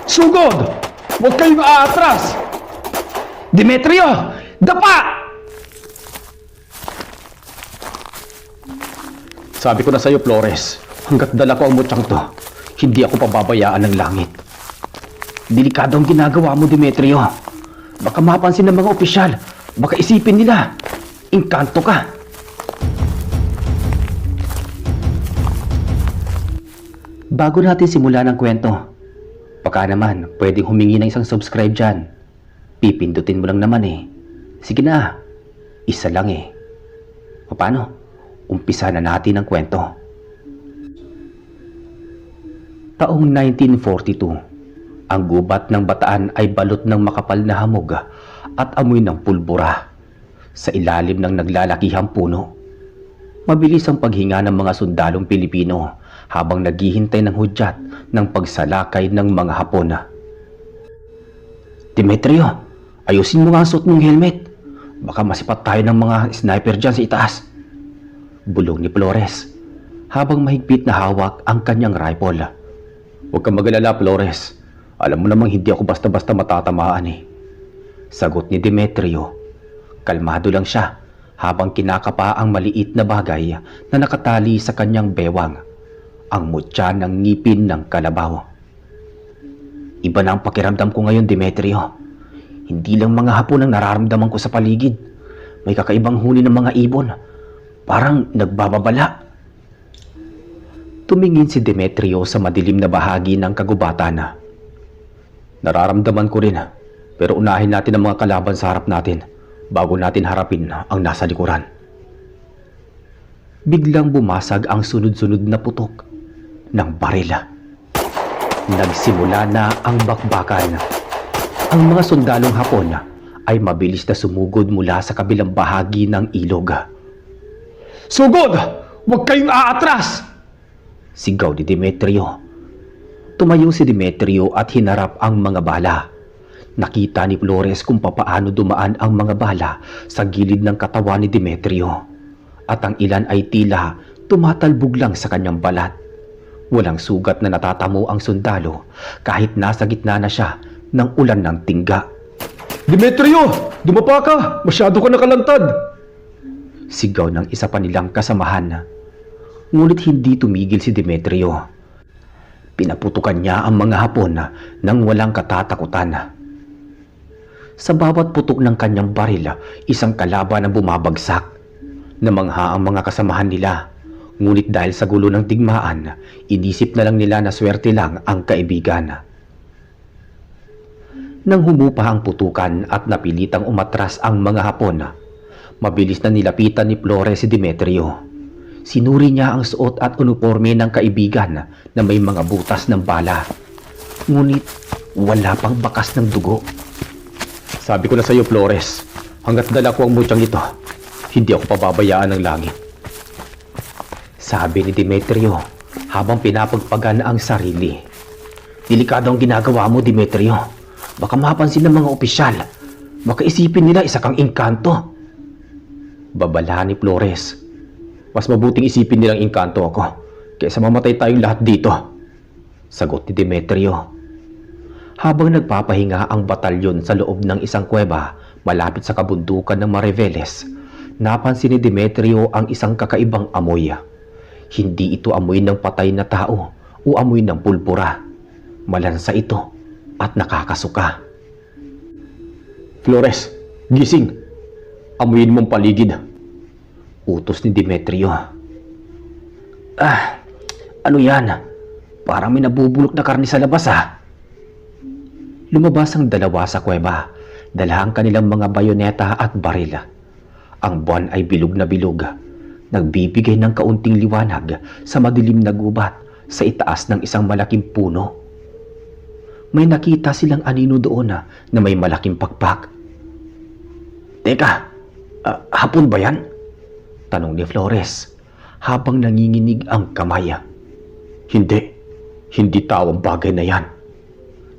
Sugod! Huwag kayong aatras! Demetrio! Dapa! Sabi ko na sa'yo, Flores, hanggat dala ko ang mutsang to, hindi ako pababayaan ng langit. Delikado ang ginagawa mo, Demetrio. Baka mapansin ng mga opisyal. Baka isipin nila, engkanto ka. Bago natin simulan ang kwento, baka naman pwedeng humingi ng isang subscribe dyan. Pipindutin mo lang naman eh. Sige na, isa lang eh. O paano? Umpisa na natin ang kwento. Taong 1942, ang gubat ng Bataan ay balot ng makapal na hamog at amoy ng pulbura sa ilalim ng naglalakihang puno. Mabilis ang paghinga ng mga sundalong Pilipino habang naghihintay ng hudyat ng pagsalakay ng mga Hapon. Demetrio, ayusin mo nga ang suot mong helmet. Baka masipat tayo ng mga sniper dyan sa itaas. Bulong ni Flores habang mahigpit na hawak ang kanyang rifle. Huwag kang mag-alala, Flores. Alam mo namang hindi ako basta-basta matatamaan eh. Sagot ni Demetrio. Kalmado lang siya habang kinakapa ang maliit na bagay na nakatali sa kanyang bewang, ang mutya ng ngipin ng kalabaw. Iba na ang pakiramdam ko ngayon, Demetrio. Hindi lang mga Hapon ang nararamdaman ko sa paligid. May kakaibang huni ng mga ibon. Parang nagbababala. Tumingin si Demetrio sa madilim na bahagi ng kagubatan. Nararamdaman ko rin, pero unahin natin ang mga kalaban sa harap natin bago natin harapin ang nasa likuran. Biglang bumasag ang sunod-sunod na putok ng baril. Nagsimula na ang bakbakan. Ang mga sundalong Hapon ay mabilis na sumugod mula sa kabilang bahagi ng ilog. Sugod! Huwag kayong aatras! Sigaw ni Demetrio. Tumayo si Demetrio at hinarap ang mga bala. Nakita ni Flores kung papaano dumaan ang mga bala sa gilid ng katawan ni Demetrio. At ang ilan ay tila tumatalbog lang sa kanyang balat. Walang sugat na natatamo ang sundalo kahit nasa gitna na siya ng ulan ng tingga. Demetrio! Dumapa ka! Masyado ka nakalantad! Sigaw ng isa pa nilang kasamahan. Ngunit hindi tumigil si Demetrio. Pinaputukan niya ang mga Hapon nang walang katatakutan. Sa bawat putok ng kanyang baril, isang kalaban ang bumabagsak. Namangha ang mga kasamahan nila. Ngunit dahil sa gulo ng digmaan, inisip na lang nila na swerte lang ang kaibigan. Nang humupa ang putukan at napilitang umatras ang mga Hapon, mabilis na nilapitan ni Flores si Demetrio. Sinuri niya ang suot at uniforme ng kaibigan na may mga butas ng bala. Ngunit wala pang bakas ng dugo. Sabi ko na sa iyo, Flores, hanggat dala ko ang mutyang ito, hindi ako pababayaan ng langit. Sabi ni Demetrio habang pinapagpagan ang sarili. Delikado ang ginagawa mo, Demetrio. Baka mapansin ng mga opisyal. Baka isipin nila isa kang engkanto. Babala ni Flores. Mas mabuting isipin nilang engkanto ako kaysa mamatay tayong lahat dito. Sagot ni Demetrio. Habang nagpapahinga ang batalyon sa loob ng isang kuweba malapit sa kabundukan ng Mariveles, napansin ni Demetrio ang isang kakaibang amoy. Hindi ito amoy ng patay na tao o amoy ng pulbura. Malansa ito at nakakasuka. Flores, gising! Amuyin mong paligid. Utos ni Demetrio. Ano yan? Parang may nabubulok na karne sa labas Lumabas ang dalawa sa kuweba. Dala ang kanilang mga bayoneta at baril. Ang buwan ay bilog na bilog. Nagbibigay ng kaunting liwanag sa madilim na gubat sa itaas ng isang malaking puno. May nakita silang anino doon na may malaking pakpak. Teka, Hapon ba yan? Tanong ni Flores habang nanginginig ang kamay. Hindi tao ang bagay na yan,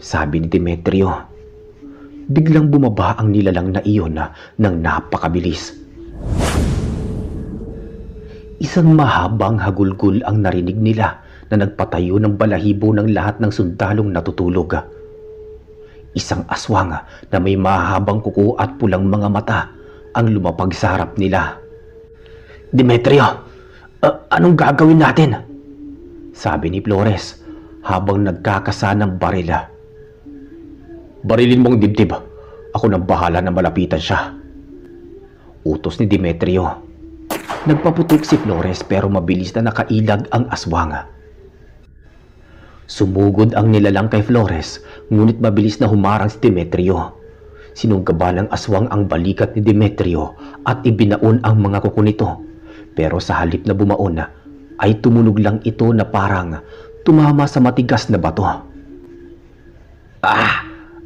sabi ni Demetrio. Biglang bumaba ang nilalang na iyon ng napakabilis. Isang mahabang hagulgol ang narinig nila na nagpatayo ng balahibo ng lahat ng sundalong natutulog. Isang aswang na may mahabang kuko at pulang mga mata ang lumapag sa harap nila. Demetrio, anong gagawin natin? Sabi ni Flores habang nagkakasa ng barila. Barilin mong dibdib. Ako nang bahala na malapitan siya. Utos ni Demetrio. Nagpaputok si Flores pero mabilis na nakailag ang aswang. Sumugod ang nilalang kay Flores, ngunit mabilis na humarang si Demetrio. Sinunggaban ng aswang ang balikat ni Demetrio at ibinaon ang mga kuko nito. Pero sa halip na bumaon, ay tumunog lang ito na parang tumama sa matigas na bato.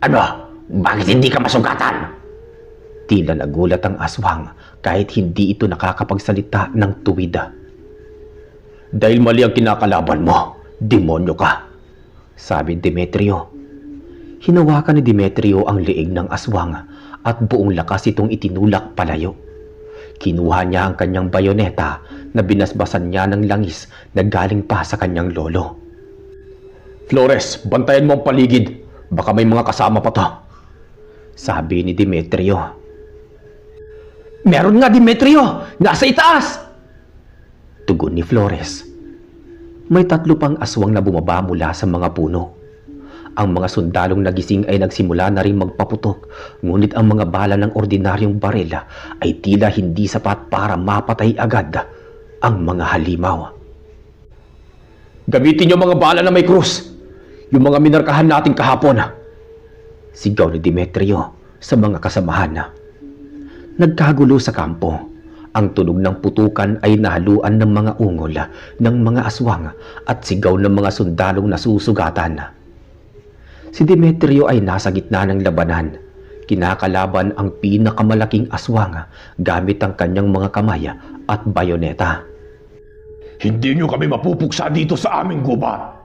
Ano? Bakit hindi ka masugatan? Tila nagulat ang aswang kahit hindi ito nakakapagsalita ng tuwid. Dahil mali ang kinakalaban mo, demonyo ka, sabi Demetrio. Hinawakan ni Demetrio ang leeg ng aswang at buong lakas itong itinulak palayo. Kinuha niya ang kanyang bayoneta na binasbasan niya ng langis na galing pa sa kanyang lolo. Flores, bantayan mo ang paligid. Baka may mga kasama pa to, sabi ni Demetrio. Meron nga, Demetrio! Nasa itaas! Tugon ni Flores. May 3 pang aswang na bumaba mula sa mga puno. Ang mga sundalong nagising ay nagsimula na rin magpaputok, ngunit ang mga bala ng ordinaryong baril ay tila hindi sapat para mapatay agad ang mga halimaw. Gamitin niyo mga bala na may krus, yung mga minarkahan natin kahapon, sigaw ni Demetrio sa mga kasamahan. Nagkagulo sa kampo. Ang tunog ng putukan ay nahaluan ng mga ungol ng mga aswang at sigaw ng mga sundalong nasusugatan. Si Demetrio ay nasa gitna ng labanan. Kinakalaban ang pinakamalaking aswang gamit ang kanyang mga kamay at bayoneta. Hindi niyo kami mapupuksa dito sa aming gubat,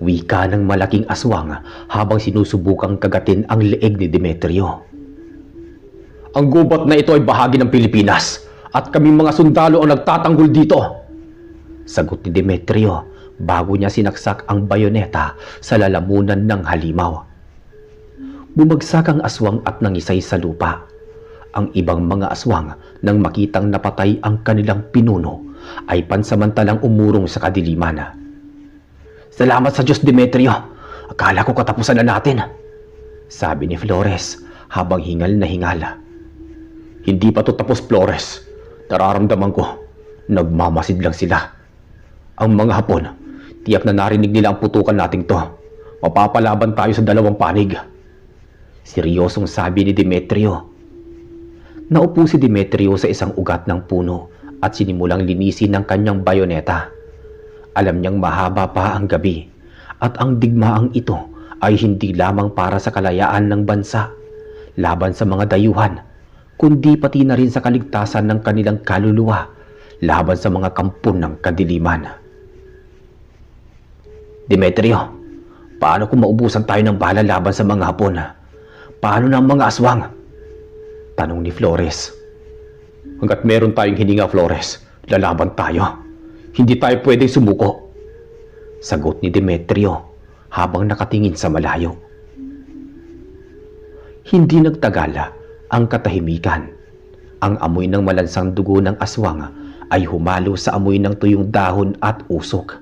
wika ng malaking aswang habang sinusubukang kagatin ang leeg ni Demetrio. Ang gubat na ito ay bahagi ng Pilipinas at kaming mga sundalo ang nagtatanggol dito, sagot ni Demetrio bago niya sinaksak ang bayoneta sa lalamunan ng halimaw. Bumagsak ang aswang at nangisay sa lupa. Ang ibang mga aswang nang makitang napatay ang kanilang pinuno ay pansamantalang umurong sa kadiliman. Salamat sa Diyos, Demetrio. Akala ko katapusan na natin, sabi ni Flores habang hingal na hingal. Hindi pa to tapos, Flores. Nararamdaman ko, nagmamasid lang sila. Ang mga Hapon, tiyak na narinig nila ang putukan nating to. Mapapalaban tayo sa 2 panig, seryosong sabi ni Demetrio. Naupo si Demetrio sa isang ugat ng puno at sinimulang linisin ng kanyang bayoneta. Alam niyang mahaba pa ang gabi at ang digmaang ito ay hindi lamang para sa kalayaan ng bansa, laban sa mga dayuhan, kundi pati na rin sa kaligtasan ng kanilang kaluluwa laban sa mga kampon ng kadiliman. Demetrio, paano kung maubusan tayo ng bala laban sa mga Hapon? Paano na ang mga aswang? Tanong ni Flores. Hanggat meron tayong hininga, Flores, lalaban tayo. Hindi tayo pwedeng sumuko, sagot ni Demetrio habang nakatingin sa malayo. Hindi nagtagal ang katahimikan. Ang amoy ng malansang dugo ng aswang ay humalo sa amoy ng tuyong dahon at usok.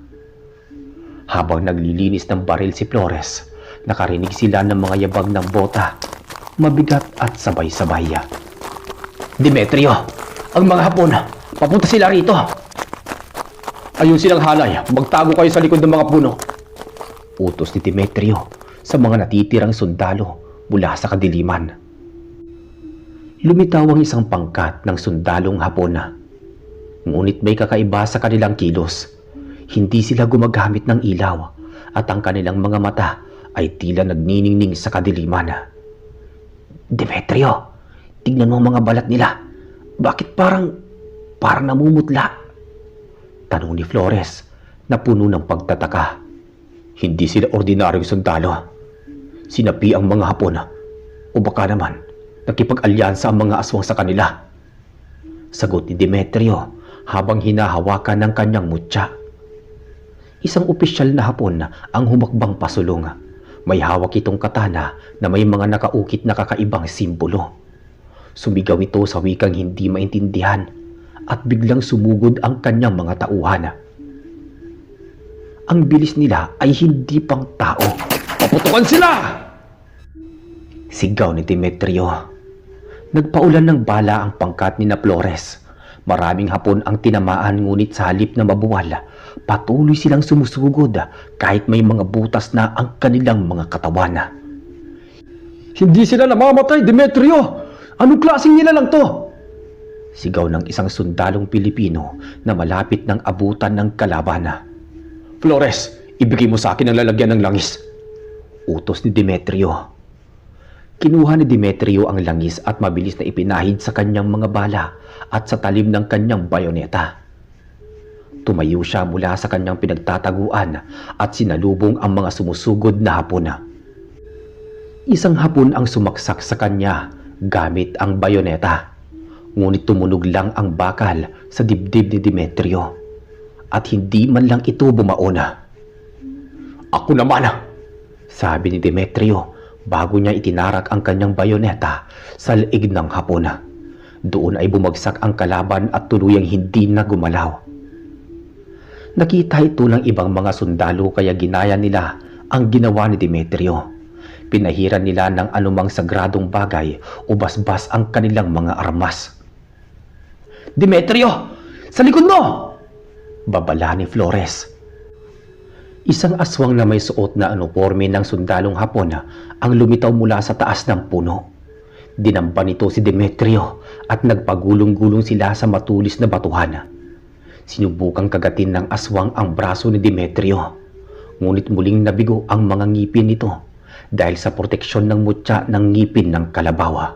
Habang naglilinis ng baril si Flores, nakarinig sila ng mga yabag ng bota, mabigat at sabay-sabay. Demetrio, ang mga Hapon, papunta sila rito. Ayun silang halay, magtago kayo sa likod ng mga puno, utos ni Demetrio sa mga natitirang sundalo mula sa kadiliman. Lumitaw ang isang pangkat ng sundalong Hapon. Ngunit may kakaiba sa kanilang kilos. Hindi sila gumagamit ng ilaw at ang kanilang mga mata ay tila nagniningning sa kadiliman. Demetrio, tignan mo ang mga balat nila. Bakit parang namumutla? Tanong ni Flores na puno ng pagtataka. Hindi sila ordinaryong sundalo. Sinapi ang mga Hapon o baka naman nakipag-alyansa ang mga aswang sa kanila, sagot ni Demetrio habang hinahawakan ng kanyang mutya. Isang opisyal na Hapon ang humakbang pasulong. May hawak itong katana na may mga nakaukit na kakaibang simbolo. Sumigaw ito sa wikang hindi maintindihan at biglang sumugod ang kanyang mga tauhan. Ang bilis nila ay hindi pang tao. Paputukan sila! Sigaw ni Demetrio. Nagpaulan ng bala ang pangkat ni na Flores. Maraming Hapon ang tinamaan, ngunit sa halip na mabuwal, patuloy silang sumusugod kahit may mga butas na ang kanilang mga katawan. Hindi sila namamatay, Demetrio! Anong klaseng nila lang to? Sigaw ng isang sundalong Pilipino na malapit ng abutan ng kalaban. Flores, ibigay mo sa akin ang lalagyan ng langis. Utos ni Demetrio. Kinuha ni Demetrio ang langis at mabilis na ipinahid sa kanyang mga bala at sa talim ng kanyang bayoneta. Tumayo siya mula sa kanyang pinagtataguan at sinalubong ang mga sumusugod na Hapon. Isang Hapon ang sumaksak sa kanya gamit ang bayoneta, ngunit tumunog lang ang bakal sa dibdib ni Demetrio at hindi man lang ito bumaon. Ako naman, sabi ni Demetrio bago niya itinarak ang kanyang bayoneta sa leeg ng Hapon. Doon ay bumagsak ang kalaban at tuluyang hindi na gumalaw. Nakita ito ng ibang mga sundalo kaya ginaya nila ang ginawa ni Demetrio. Pinahiran nila ng anumang sagradong bagay o basbas ang kanilang mga armas. Demetrio! Sa likod mo! Babala ni Flores. Isang aswang na may suot na uniforme ng sundalong Hapon ang lumitaw mula sa taas ng puno. Dinamba nito si Demetrio at nagpagulong-gulong sila sa matulis na batuhan. Sinubukang kagatin ng aswang ang braso ni Demetrio, ngunit muling nabigo ang mga ngipin nito dahil sa proteksyon ng mutya ng ngipin ng kalabaw.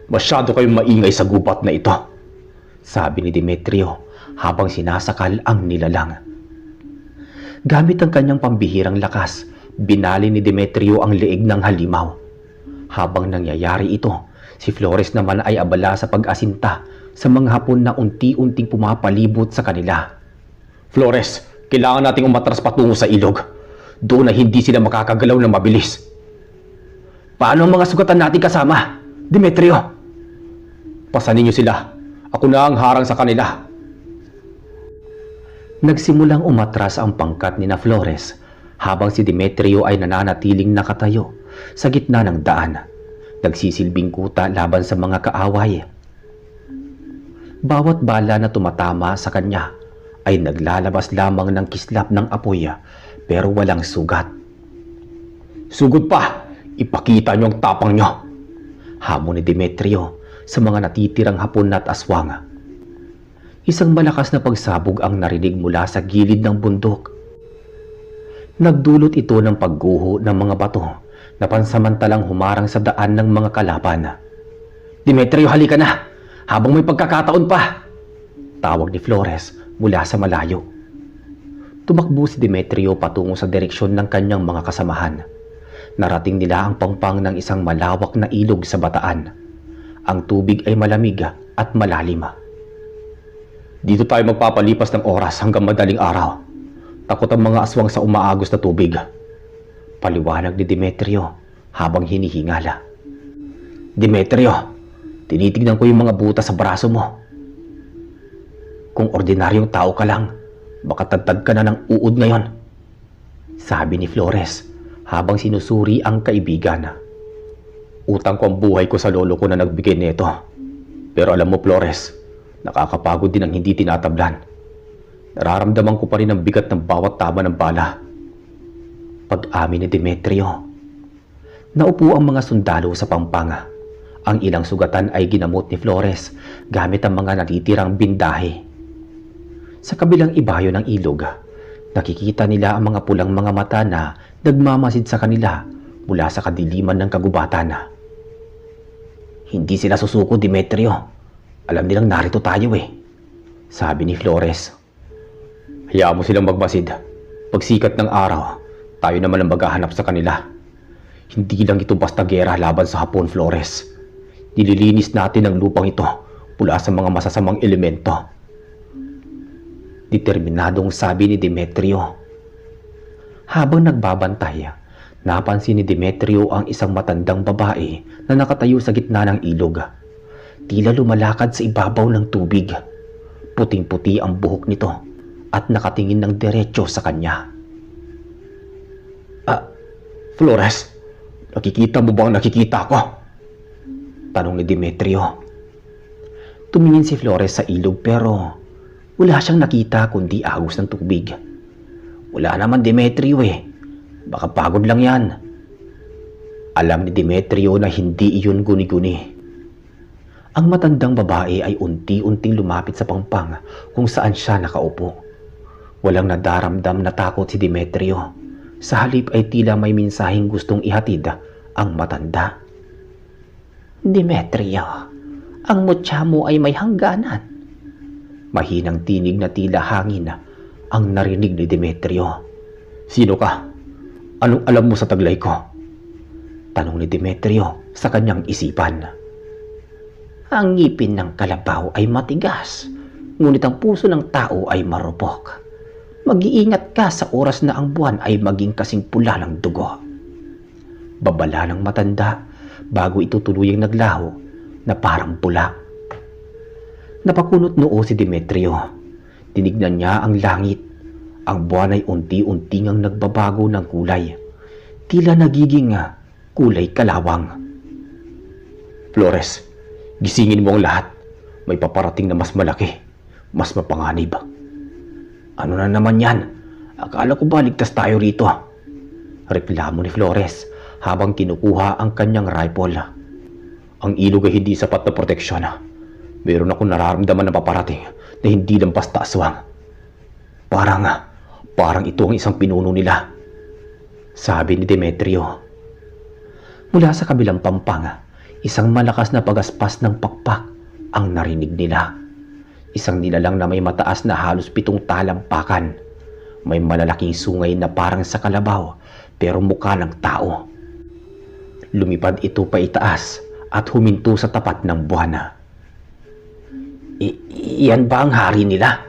Masyado kayong maingay sa gubat na ito, sabi ni Demetrio habang sinasakal ang nilalang. Gamit ang kanyang pambihirang lakas, binali ni Demetrio ang leeg ng halimaw. Habang nangyayari ito, si Flores naman ay abala sa pag-asinta sa mga Hapon na unti-unting pumapalibot sa kanila. Flores, kailangan nating umatras patungo sa ilog. Doon na hindi sila makakagalaw ng mabilis. Paano ang mga sugatan natin kasama, Demetrio? Pasanin niyo sila. Ako na ang harang sa kanila. Nagsimulang umatras ang pangkat ni na Flores habang si Demetrio ay nananatiling nakatayo sa gitna ng daan, nagsisilbing kuta laban sa mga kaaway. Bawat bala na tumatama sa kanya ay naglalabas lamang ng kislap ng apoy pero walang sugat. Sugod pa! Ipakita niyo ang tapang niyo! Hamon ni Demetrio sa mga natitirang Hapon at aswang. Isang malakas na pagsabog ang narinig mula sa gilid ng bundok. Nagdulot ito ng pagguho ng mga bato na pansamantalang humarang sa daan ng mga kalaban. Demetrio, halika na! Habang may pagkakataon pa! Tawag ni Flores mula sa malayo. Tumakbo si Demetrio patungo sa direksyon ng kanyang mga kasamahan. Narating nila ang pangpang ng isang malawak na ilog sa bataan. Ang tubig ay malamig at malalim. Dito tayo magpapalipas ng oras hanggang madaling araw. Takot ang mga aswang sa umaagos na tubig. Paliwanag ni Demetrio habang hinihingala. Demetrio, tinitignan ko yung mga butas sa braso mo. Kung ordinaryong tao ka lang, baka tagtag ka na ng uod ngayon, sabi ni Flores habang sinusuri ang kaibigan. Utang ko ang buhay ko sa lolo ko na nagbigay nito. Pero alam mo, Flores, nakakapagod din ang hindi tinatablan. Nararamdaman ko pa rin ang bigat ng bawat tama ng bala. Pag-amin ni Demetrio. Naupo ang mga sundalo sa pampanga. Ang ilang sugatan ay ginamot ni Flores gamit ang mga natitirang bindahe. Sa kabilang ibayo ng ilog, nakikita nila ang mga pulang mga mata na nagmamasid sa kanila mula sa kadiliman ng kagubatan. Hindi sila susuko, Demetrio. Alam nilang narito tayo sabi ni Flores. Hayaan mo silang magmasid. Pagsikat ng araw, tayo naman ang maghahanap sa kanila. Hindi lang ito basta gera laban sa Hapon, Flores. Nililinis natin ang lupang ito mula sa mga masasamang elemento. Determinadong sabi ni Demetrio. Habang nagbabantay, Napansin ni Demetrio ang isang matandang babae na nakatayo sa gitna ng ilog. Tila lumalakad sa ibabaw ng tubig. Puting-puti ang buhok nito at nakatingin ng diretso sa kanya. Flores, nakikita mo ba ang nakikita ko? Tanong ni Demetrio. Tumingin si Flores sa ilog pero wala siyang nakita kundi agos ng tubig. Wala naman, Demetrio eh. Baka pagod lang yan. Alam ni Demetrio na hindi iyon guni-guni. Ang matandang babae ay unti-unting lumapit sa pangpang kung saan siya nakaupo. Walang nadaramdam na takot si Demetrio. Sa halip ay tila may mensaheng gustong ihatid ang matanda. Demetrio, ang mutya mo ay may hangganan. Mahinang tinig na tila hangin ang narinig ni Demetrio. Sino ka? Anong alam mo sa taglay ko? Tanong ni Demetrio sa kanyang isipan. Ang ngipin ng kalabaw ay matigas, ngunit ang puso ng tao ay marupok. Mag-iingat ka sa oras na ang buwan ay maging kasing pula ng dugo. Babala ng matanda bago ito tuluyang naglaho na parang pula. Napakunot noo si Demetrio. Tinignan niya ang langit. Ang buwan ay unti-unting ang nagbabago ng kulay. Tila nagiging kulay kalawang. Flores, gisingin mo ang lahat. May paparating na mas malaki, mas mapanganib. Ano na naman yan? Akala ko ba ligtas tayo rito? Reklamo ni Flores habang kinukuha ang kanyang rifle. Ang ilog ay hindi sapat na proteksyon. Meron akong nararamdaman na paparating na hindi lampas aswang. Parang ito ang isang pinuno nila, sabi ni Demetrio. Mula sa kabilang pampang, isang malakas na pagaspas ng pakpak ang narinig nila. Isang nilalang na may mataas na halos 7 talampakan. May malalaking sungay na parang sa kalabaw pero mukha ng tao. Lumipad ito pa itaas at huminto sa tapat ng buwan. Iyan ba ang hari nila?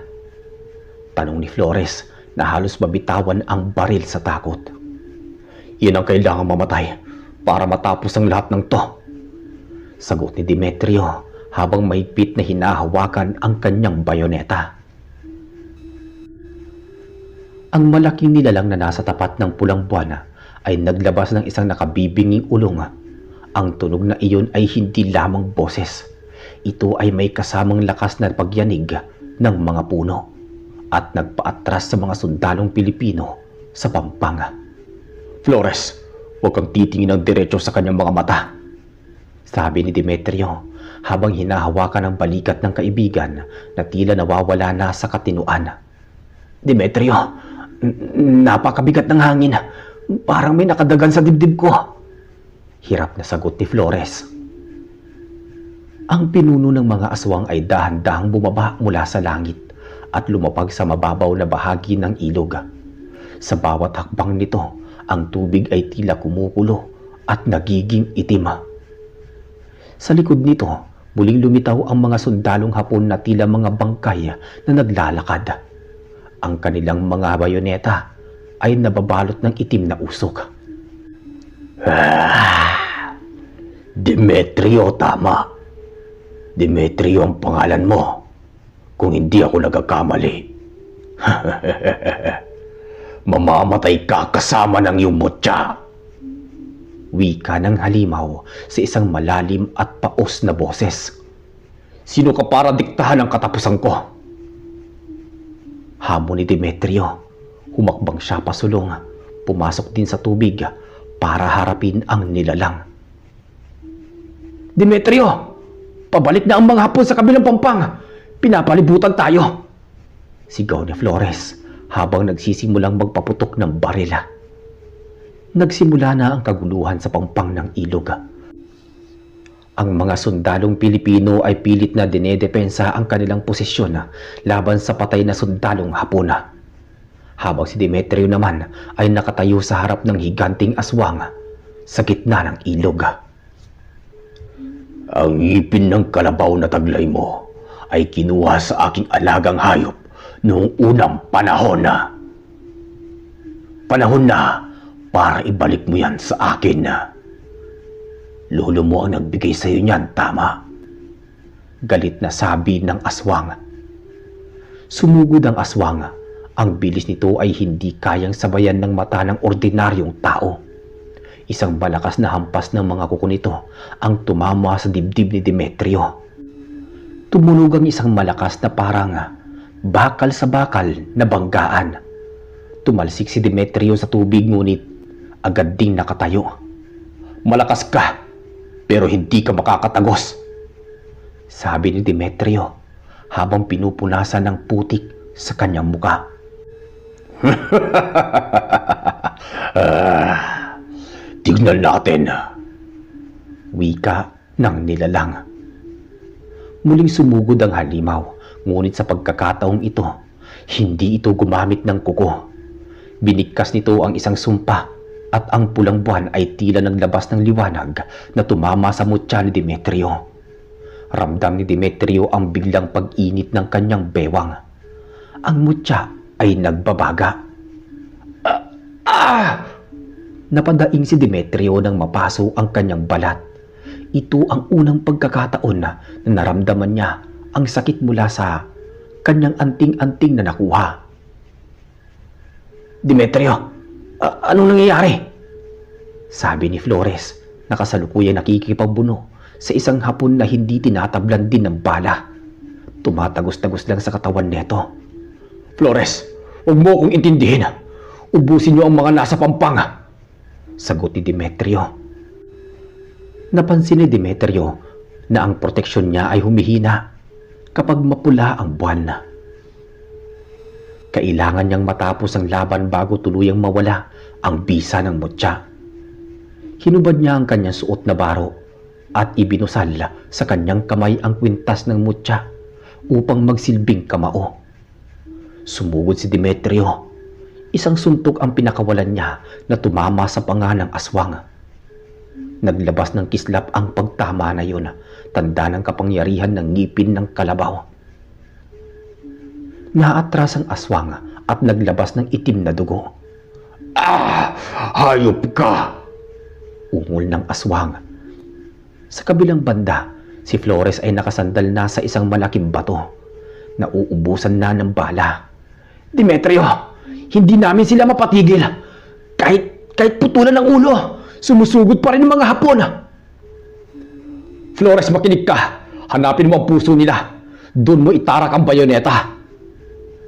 Tanong ni Flores na halos mabitawan ang baril sa takot. Yan ang kailangang mamatay para matapos ang lahat ng to, sagot ni Demetrio habang mahigpit na hinahawakan ang kanyang bayoneta. Ang malaking nilalang na nasa tapat ng pulang buwan ay naglabas ng isang nakabibinging ulong. Ang tunog na iyon ay hindi lamang boses. Ito ay may kasamang lakas na pagyanig ng mga puno at nagpaatras sa mga sundalong Pilipino sa pampanga. Flores, huwag kang titingin ng diretso sa kanyang mga mata, sabi ni Demetrio habang hinahawakan ang balikat ng kaibigan na tila nawawala na sa katinuan. Demetrio, napakabigat ng hangin. Parang may nakadagan sa dibdib ko. Hirap na sagot ni Flores. Ang pinuno ng mga aswang ay dahan-dahang bumaba mula sa langit at lumapag sa mababaw na bahagi ng ilog. Sa bawat hakbang nito, ang tubig ay tila kumukulo at nagiging itim. Sa likod nito, muling lumitaw ang mga sundalong Hapon na tila mga bangkay na naglalakad. Ang kanilang mga bayoneta ay nababalot ng itim na usok. Demetrio, tama. Demetrio ang pangalan mo, kung hindi ako nagkakamali. Mamamatay ka kasama ng iyong mutya. Wika ng halimaw sa isang malalim at paos na boses. Sino ka para diktahan ang katapusan ko? Hamon ni Demetrio. Humakbang siya pasulong, pumasok din sa tubig para harapin ang nilalang. Demetrio! Pabalik na ang mga Hapon sa kabilang pampang! Pinapalibutan tayo! Sigaw ni Flores habang nagsisimulang magpaputok ng baril. Nagsimula na ang kaguluhan sa pampang ng ilog. Ang mga sundalong Pilipino ay pilit na dinedepensa ang kanilang posisyon laban sa patay na sundalong Hapon. Habang si Demetrio naman ay nakatayo sa harap ng higanting aswang sa gitna ng ilog. Ang ngipin ng kalabaw na taglay mo ay kinuha sa aking alagang hayop noong unang panahon na. Panahon na para ibalik mo yan sa akin. Lolo mo ang nagbigay sa'yo niyan, tama? Galit na sabi ng aswang. Sumugod ang aswang. Ang bilis nito ay hindi kayang sabayan ng mata ng ordinaryong tao. Isang malakas na hampas ng mga kuko nito ang tumama sa dibdib ni Demetrio. Tumunog ang isang malakas na parang bakal sa bakal na banggaan. Tumalsik si Demetrio sa tubig ngunit agad ding nakatayo. Malakas ka, pero hindi ka makakatagos, sabi ni Demetrio habang pinupunasan ng putik sa kanyang muka. Tignan natin, wika ng nilalang. Muling sumugod ang halimaw, ngunit sa pagkakataong ito, hindi ito gumamit ng kuko. Binigkas nito ang isang sumpa at ang pulang buwan ay tila naglabas ng liwanag na tumama sa mutya ni Demetrio. Ramdam ni Demetrio ang biglang pag-init ng kanyang bewang. Ang mutya ay nagbabaga. Napadaing si Demetrio nang mapaso ang kanyang balat. Ito ang unang pagkakataon na naramdaman niya ang sakit mula sa kanyang anting-anting na nakuha. Demetrio, anong nangyayari? Sabi ni Flores na kasalukuyang nakikipagbuno sa isang hapon na hindi tinatablan din ng bala. Tumatagos-tagos lang sa katawan neto. Flores, huwag mo akong intindihin. Ubusin niyo ang mga nasa pampang, sagot ni Demetrio. Napansin ni Demetrio na ang proteksyon niya ay humihina kapag mapula ang buwan. Kailangan niyang matapos ang laban bago tuluyang mawala ang bisa ng mutya. Hinubad niya ang kanyang suot na baro at ibinusal sa kanyang kamay ang kwintas ng mutya upang magsilbing kamao. Sumugod si Demetrio. Isang suntok ang pinakawalan niya na tumama sa panga ng aswang. Naglabas ng kislap ang pagtama na yun, tanda ng kapangyarihan ng ngipin ng kalabaw. Naatras ang aswang at naglabas ng itim na dugo. Hayop ka! Ungol ng aswang. Sa kabilang banda, si Flores ay nakasandal na sa isang malaking bato. Nauubusan na ng bala. Demetrio, hindi namin sila mapatigil. Kahit putulan ng ulo, sumusugod pa rin ang mga Hapon. Flores, makinig ka. Hanapin mo ang puso nila. Doon mo itarak ang bayoneta,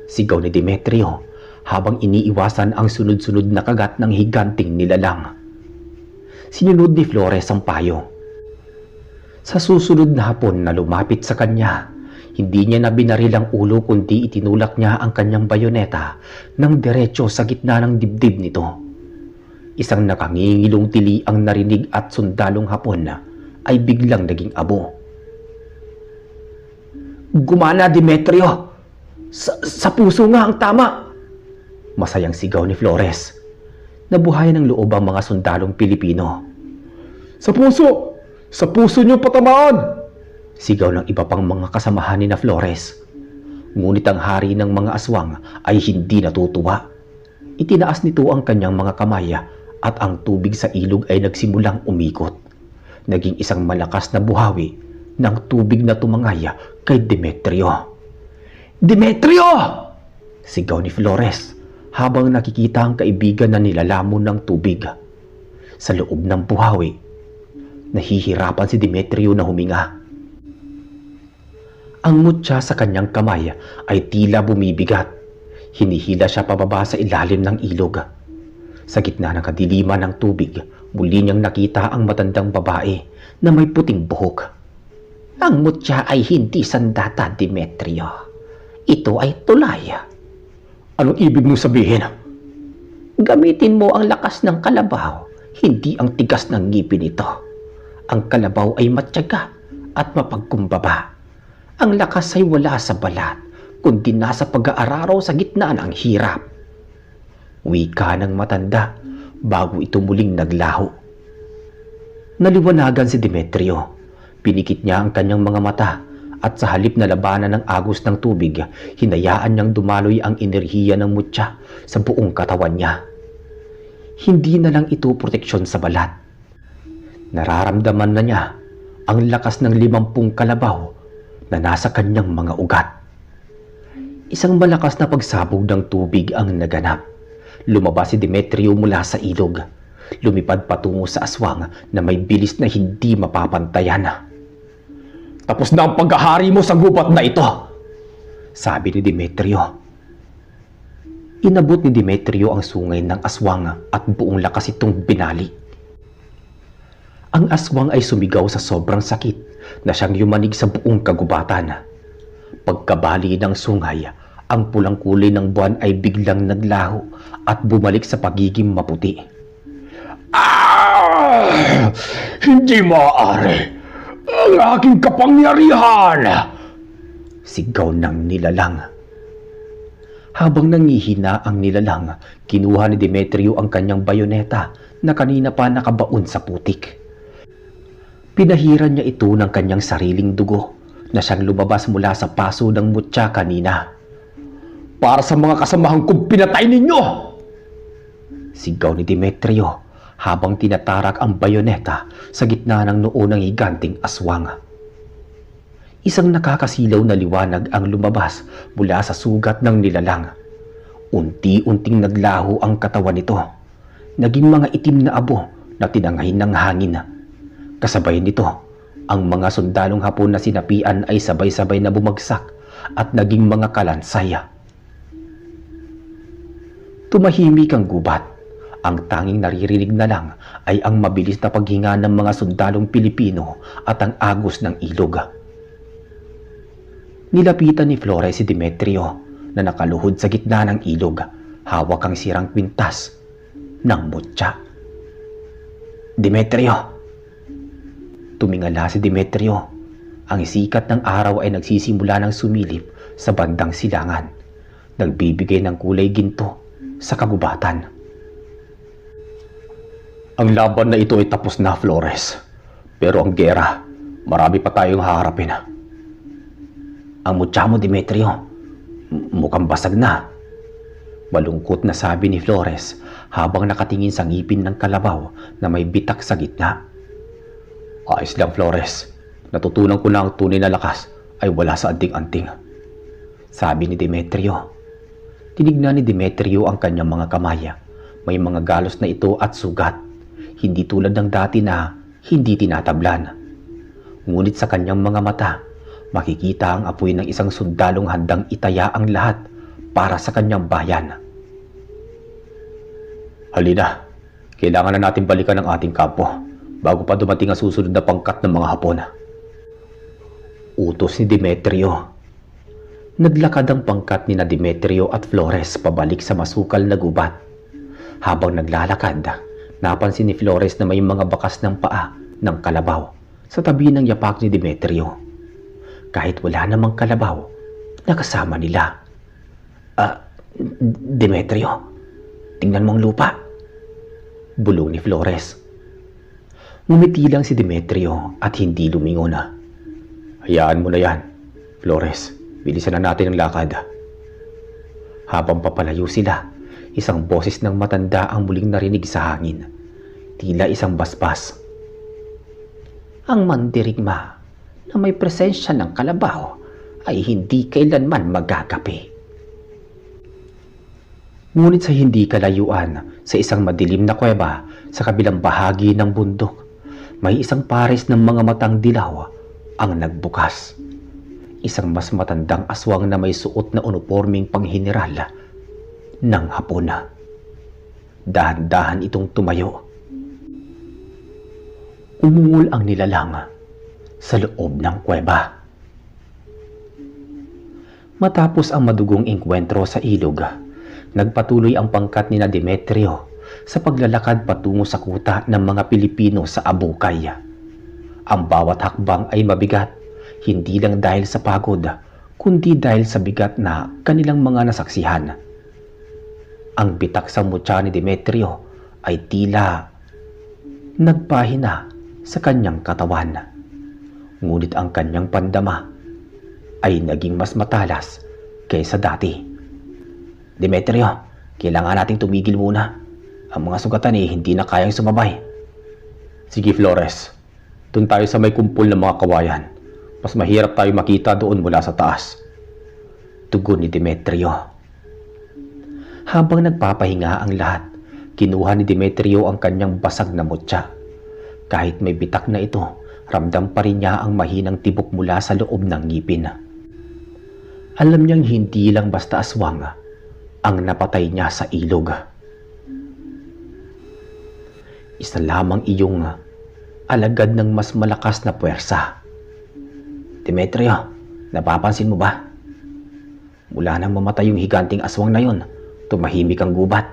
sigaw ni Demetrio habang iniiwasan ang sunod-sunod na kagat ng higanting nilalang. Sinunod ni Flores ang payo. Sa susunod na hapon na lumapit sa kanya, hindi niya na binaril ang ulo kundi itinulak niya ang kanyang bayoneta ng diretso sa gitna ng dibdib nito. Isang nakangingilong tili ang narinig at sundalong Hapon ay biglang naging abo. Gumana, Demetrio! Sa puso nga ang tama! Masayang sigaw ni Flores. Nabuhayan ng loob ang mga sundalong Pilipino. Sa puso! Sa puso niyo patamaan! Sigaw ng iba pang mga kasamahan ni na Flores. Ngunit ang hari ng mga aswang ay hindi natutuwa. Itinaas nito ang kanyang mga kamay at ang tubig sa ilog ay nagsimulang umikot. Naging isang malakas na buhawi ng tubig na tumangay kay Demetrio. Demetrio! Sigaw ni Flores habang nakikita ang kaibigan na nilalamon ng tubig. Sa loob ng buhawi, nahihirapan si Demetrio na huminga. Ang mutya sa kanyang kamay ay tila bumibigat. Hinihila siya pababa sa ilalim ng ilog. Sa gitna ng kadiliman ng tubig, muli niyang nakita ang matandang babae na may puting buhok. Ang mutya ay hindi sandata, Demetrio. Ito ay tulay. Anong ibig mong sabihin? Gamitin mo ang lakas ng kalabaw, hindi ang tigas ng ngipin ito. Ang kalabaw ay matyaga at mapagkumbaba. Ang lakas ay wala sa balat, kundi nasa pag-aararaw sa gitna ng hirap. Wika ng matanda bago ito muling naglaho. Naliwanagan si Demetrio. Pinikit niya ang kanyang mga mata at sa halip na labanan ng agos ng tubig, hinayaan niyang dumaloy ang enerhiya ng mutya sa buong katawan niya. hindi na lang ito proteksyon sa balat. Nararamdaman na niya ang lakas ng 50 kalabaw na nasa kanyang mga ugat. Isang malakas na pagsabog ng tubig ang naganap. Lumabas si Demetrio mula sa ilog. Lumipad patungo sa aswang na may bilis na hindi mapapantayan. "Tapos na ang paghahari mo sa gubat na ito," sabi ni Demetrio. Inabot ni Demetrio ang sungay ng aswang at buong lakas itong binali. Ang aswang ay sumigaw sa sobrang sakit na siyang yumanig sa buong kagubatan. Pagkabali ng sungay, ang pulang kulay ng buwan ay biglang naglaho at bumalik sa pagiging maputi. "Ah! Hindi maaari! Ang aking kapangyarihan!" sigaw ng nilalang. Habang nangihina ang nilalang, kinuha ni Demetrio ang kanyang bayoneta na kanina pa nakabaon sa putik. Pinahiran niya ito ng kanyang sariling dugo na siyang lumabas mula sa paso ng mutya kanina. "Para sa mga kasamahan kong pinatay ninyo!" sigaw ni Demetrio habang tinatarak ang bayoneta sa gitna ng noo ng higanting aswang. Isang nakakasilaw na liwanag ang lumabas mula sa sugat ng nilalang. Unti-unting naglaho ang katawan nito. Naging mga itim na abo na tinangay ng hangin. Kasabay nito, ang mga sundalong Hapon na sinapian ay sabay-sabay na bumagsak at naging mga kalansay. Tumahimik ang gubat. Ang tanging naririnig na lang ay ang mabilis na paghinga ng mga sundalong Pilipino at ang agos ng ilog. Nilapitan ni Flores si Demetrio na nakaluhod sa gitna ng ilog, hawak ang sirang kwintas ng mutya. "Demetrio!" Tumingala si Demetrio. Ang sikat ng araw ay nagsisimula ng sumilip sa bandang silangan, nagbibigay ng kulay ginto sa kagubatan. "Ang laban na ito ay tapos na, Flores. Pero ang gera, marami pa tayong haharapin." "Ang mutya mo, Demetrio, mukhang basag na," malungkot na sabi ni Flores habang nakatingin sa ngipin ng kalabaw na may bitak sa gitna. "Ayos lang, Flores. Natutunan ko na ang tunay na lakas ay wala sa anting-anting," sabi ni Demetrio. Tinignan ni Demetrio ang kanyang mga kamay. May mga galos na ito at sugat. Hindi tulad ng dati na hindi tinatablan. Ngunit sa kanyang mga mata, makikita ang apoy ng isang sundalong handang itaya ang lahat para sa kanyang bayan. "Halina, kailangan na natin balikan ang ating kampo bago pa dumating ang susunod na pangkat ng mga Hapon," utos ni Demetrio. Naglakad ang pangkat ni Demetrio at Flores pabalik sa masukal na gubat. Habang naglalakad, napansin ni Flores na may mga bakas ng paa ng kalabaw sa tabi ng yapak ni Demetrio. Kahit wala namang kalabaw, nakasama nila. "Demetrio, tingnan mo ang lupa," bulong ni Flores. Ngumiti lang si Demetrio at hindi lumingon. "Hayaan mo na yan, Flores. Bilisan na natin ang lakad." Habang papalayo sila, isang boses ng matanda ang muling narinig sa hangin. Tila isang basbas. "Ang mandirigma na may presensya ng kalabaw ay hindi kailanman magagapi." Ngunit sa hindi kalayuan, sa isang madilim na kuweba sa kabilang bahagi ng bundok, may isang pares ng mga matang dilaw ang nagbukas. Isang mas matandang aswang na may suot na unipormeng pangheneral ng Hapon. Dahan-dahan itong tumayo. Umungol ang nilalang sa loob ng kuweba. Matapos ang madugong engkwentro sa ilog, nagpatuloy ang pangkat ni Demetrio sa paglalakad patungo sa kuta ng mga Pilipino sa Abukay. Ang bawat hakbang ay mabigat, hindi lang dahil sa pagod, kundi dahil sa bigat na kanilang mga nasaksihan. Ang bitak sa mutya ni Demetrio ay tila nagpahina sa kanyang katawan. Ngunit ang kanyang pandama ay naging mas matalas kaysa dati. "Demetrio, kailangan nating tumigil muna. Ang mga sugatan hindi na kayang sumabay. Sige Flores, doon tayo sa may kumpol ng mga kawayan. Mas mahirap tayo makita doon mula sa taas. Tugon ni Demetrio. Habang nagpapahinga ang lahat, kinuha ni Demetrio ang kanyang basag na mutya. Kahit may bitak na ito, ramdam pa rin niya ang mahinang tibok mula sa loob ng ngipin. Alam niyang hindi lang basta aswang ang napatay niya sa ilog. Isa lamang iyong alagad ng mas malakas na puwersa. Demetrio, napapansin mo ba? Mula nang mamatay yung higanting aswang na yon, tumahimik ang gubat.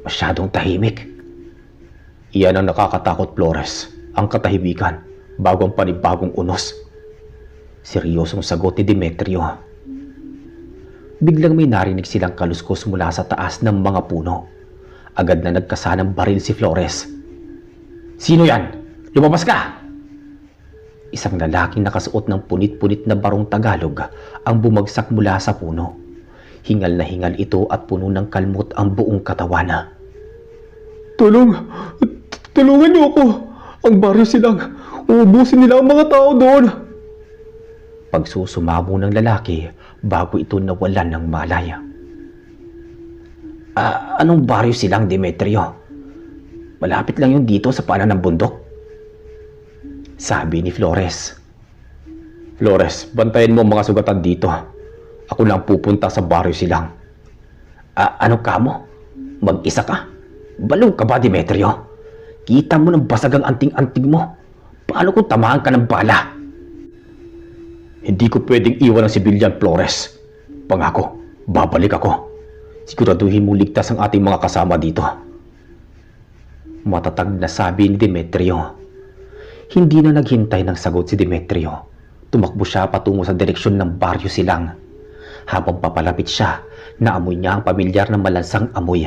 Masyadong tahimik. Iyan ang nakakatakot, Flores. Ang katahimikan bago ang panibagong unos. Seryosong sagot ni Demetrio. Biglang may narinig silang kaluskos mula sa taas ng mga puno. Agad na nagkasanang baril si Flores. Sino yan? Lumabas ka! Isang lalaking nakasuot ng punit-punit na barong Tagalog ang bumagsak mula sa puno. Hingal na hingal ito at puno ng kalmot ang buong katawan. Tulungan niyo ako! Ang baryo silang uubusin nila ang mga tao doon! Pagsusumamo ng lalaki bago ito nawalan ng malay. Anong baryo silang, Demetrio? Malapit lang yun dito sa paanan ng bundok. Sabi ni Flores. Flores, bantayan mo ang mga sugatan dito. Ako lang pupunta sa baryo silang. Ano ka mo? Mag-isa ka? Balaw ka ba, Demetrio? Kita mo ng basag ang anting-anting mo. Paano kung tamaan ka ng bala? Hindi ko pwedeng iwan ang sibilyan, Flores. Pangako, babalik ako. Siguraduhin mo ligtas ang ating mga kasama dito. Matatag na sabi ni Demetrio. Hindi na naghintay ng sagot si Demetrio. Tumakbo siya patungo sa direksyon ng baryo silang. Habang papalapit siya, naamoy niya ang pamilyar na malansang amoy.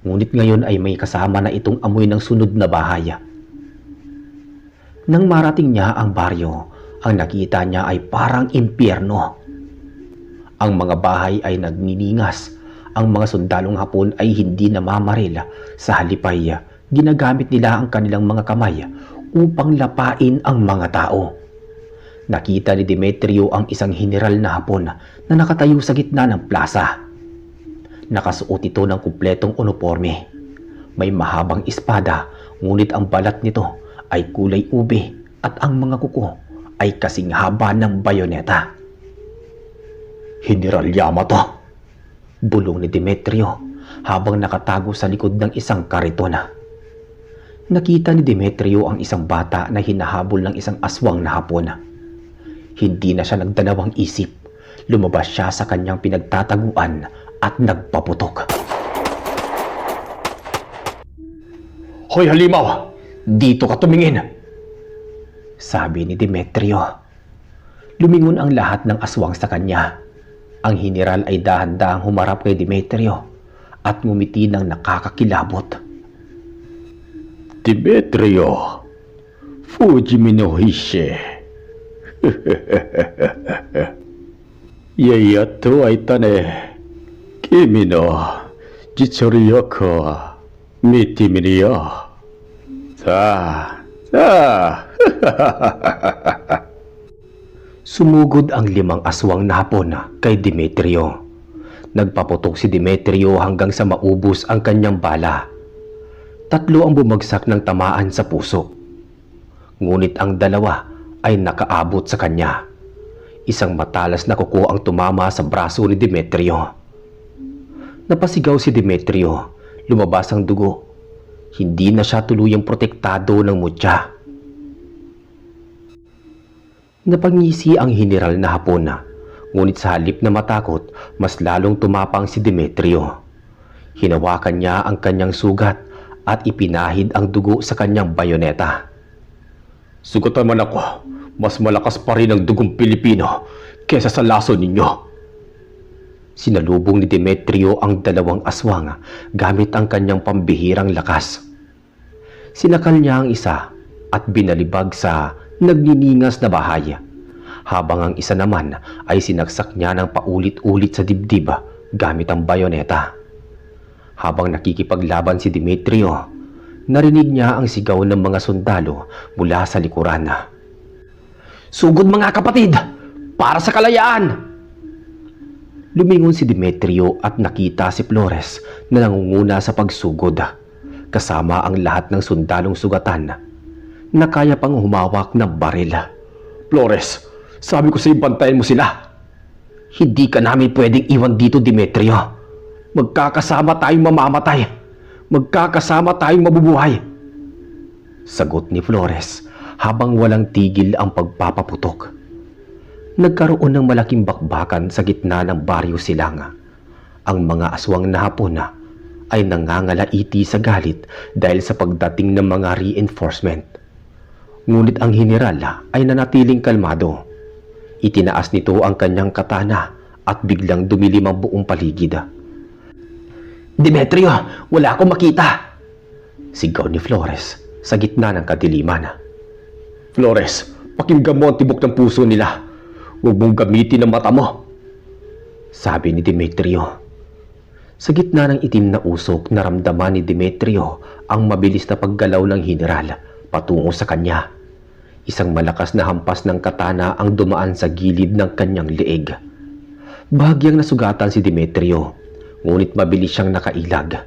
Ngunit ngayon ay may kasama na itong amoy ng sunod na bahay. Nang marating niya ang baryo, ang nakita niya ay parang impyerno. Ang mga bahay ay nagniningas. Ang mga sundalong Hapon ay hindi namamaril. Sa halip ay ginagamit nila ang kanilang mga kamay upang lapain ang mga tao. Nakita ni Demetrio ang isang general na Hapon na nakatayo sa gitna ng plaza. Nakasuot ito ng kumpletong uniforme. May mahabang espada, ngunit ang balat nito ay kulay ube at ang mga kuko ay kasing haba ng bayoneta. General Yamato, bulong ni Demetrio habang nakatago sa likod ng isang kariton. Nakita ni Demetrio ang isang bata na hinahabol ng isang aswang na Hapon. Hindi na siya nagdalawang isip. Lumabas siya sa kanyang pinagtataguan at nagpaputok. Hoy halimaw! Dito ka tumingin! Sabi ni Demetrio. Lumingon ang lahat ng aswang sa kanya. Ang general ay dahan-dahang humarap kay Demetrio at ngumiti ng nakakakilabot. Demetrio, Fujimi no Hishe. Yayato aita ne. Kimi no jitsuri yoku mite miru yo. Sumugod ang 5 aswang na Hapon kay Demetrio. Nagpaputok si Demetrio hanggang sa maubos ang kanyang bala. 3 ang bumagsak ng tamaan sa puso. Ngunit ang 2 ay nakaabot sa kanya. Isang matalas na kuko ang tumama sa braso ni Demetrio. Napasigaw si Demetrio. Lumabas ang dugo. Hindi na siya tuluyang protektado ng mutya. Napangisi ang general na Hapon. Ngunit sa halip na matakot, mas lalong tumapang si Demetrio. Hinawakan niya ang kanyang sugat at ipinahid ang dugo sa kanyang bayoneta. Sugatan man ako, mas malakas pa rin ang dugong Pilipino kesa sa laso ninyo. Sinalubong ni Demetrio ang 2 aswang gamit ang kanyang pambihirang lakas. Sinakal niya ang isa at binalibag sa nagniningas na bahay, habang ang isa naman ay sinaksak niya ng paulit-ulit sa dibdib gamit ang bayoneta. Habang nakikipaglaban si Demetrio, narinig niya ang sigaw ng mga sundalo mula sa likuran. "Sugod mga kapatid! Para sa kalayaan!" Lumingon si Demetrio at nakita si Flores na nangunguna sa pagsugod, kasama ang lahat ng sundalong sugatan na kaya pang humawak ng baril. "Flores, sabi ko sa iyo, bantayan mo sila. Hindi ka namin pwedeng iwan dito, Demetrio. Magkakasama tayong mamamatay. Magkakasama tayong mabubuhay." Sagot ni Flores habang walang tigil ang pagpapaputok. Nagkaroon ng malaking bakbakan sa gitna ng Baryo Silang. Ang mga aswang na Hapon ay nangangalaiti sa galit dahil sa pagdating ng mga reinforcement. Ngunit ang general ay nanatiling kalmado. Itinaas nito ang kanyang katana at biglang dumilim ang buong paligid. "Demetrio, wala akong makita!" sigaw ni Flores sa gitna ng kadiliman. "Flores, pakinggan mo ang tibok ng puso nila. Huwag mong gamitin ang mata mo," sabi ni Demetrio. Sa gitna ng itim na usok, naramdaman ni Demetrio ang mabilis na paggalaw ng general patungo sa kanya. Isang malakas na hampas ng katana ang dumaan sa gilid ng kanyang leeg. Bahagyang nasugatan si Demetrio, ngunit mabilis siyang nakailag.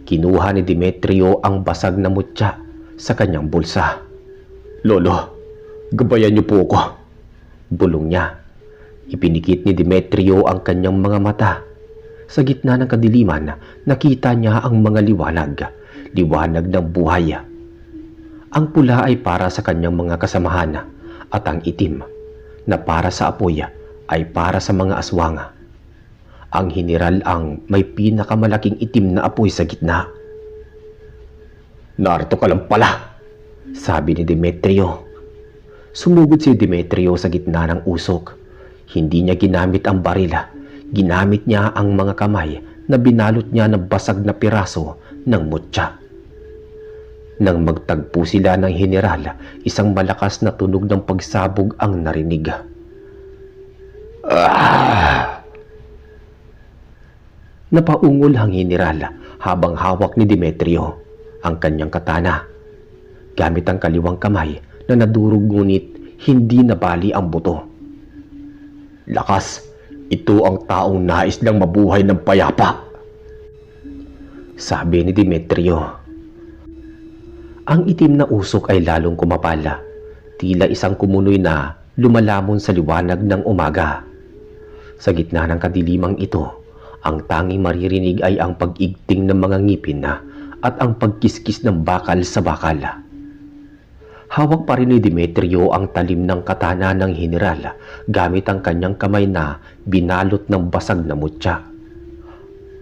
Kinuha ni Demetrio ang basag na mutya sa kanyang bulsa. "Lolo, gabayan niyo po ako," bulong niya. Ipinikit ni Demetrio ang kanyang mga mata. Sa gitna ng kadiliman, nakita niya ang mga liwanag ng buhay. Ang pula ay para sa kanyang mga kasamahan at ang itim na para sa apoy ay para sa mga aswang. Ang general ang may pinakamalaking itim na apoy sa gitna. "Narito ka lang pala," sabi ni Demetrio. Sumugod si Demetrio sa gitna ng usok. Hindi niya ginamit ang baril. Ginamit niya ang mga kamay na binalot niya ng basag na piraso ng mutya. Nang magtagpo sila ng general, isang malakas na tunog ng pagsabog ang narinig. "Ah!" Napaungol ang general habang hawak ni Demetrio ang kanyang katana. Gamit ang kaliwang kamay na nadurog ngunit hindi nabali ang buto. "Lakas, ito ang taong nais lang mabuhay ng payapa," sabi ni Demetrio. Ang itim na usok ay lalong kumapala, tila isang kumunoy na lumalamon sa liwanag ng umaga. Sa gitna ng kadilimang ito, ang tanging maririnig ay ang pag-igting ng mga ngipin at ang pagkiskis ng bakal sa bakal. Hawak pa rin ni Demetrio ang talim ng katana ng general gamit ang kanyang kamay na binalot ng basag na mutya.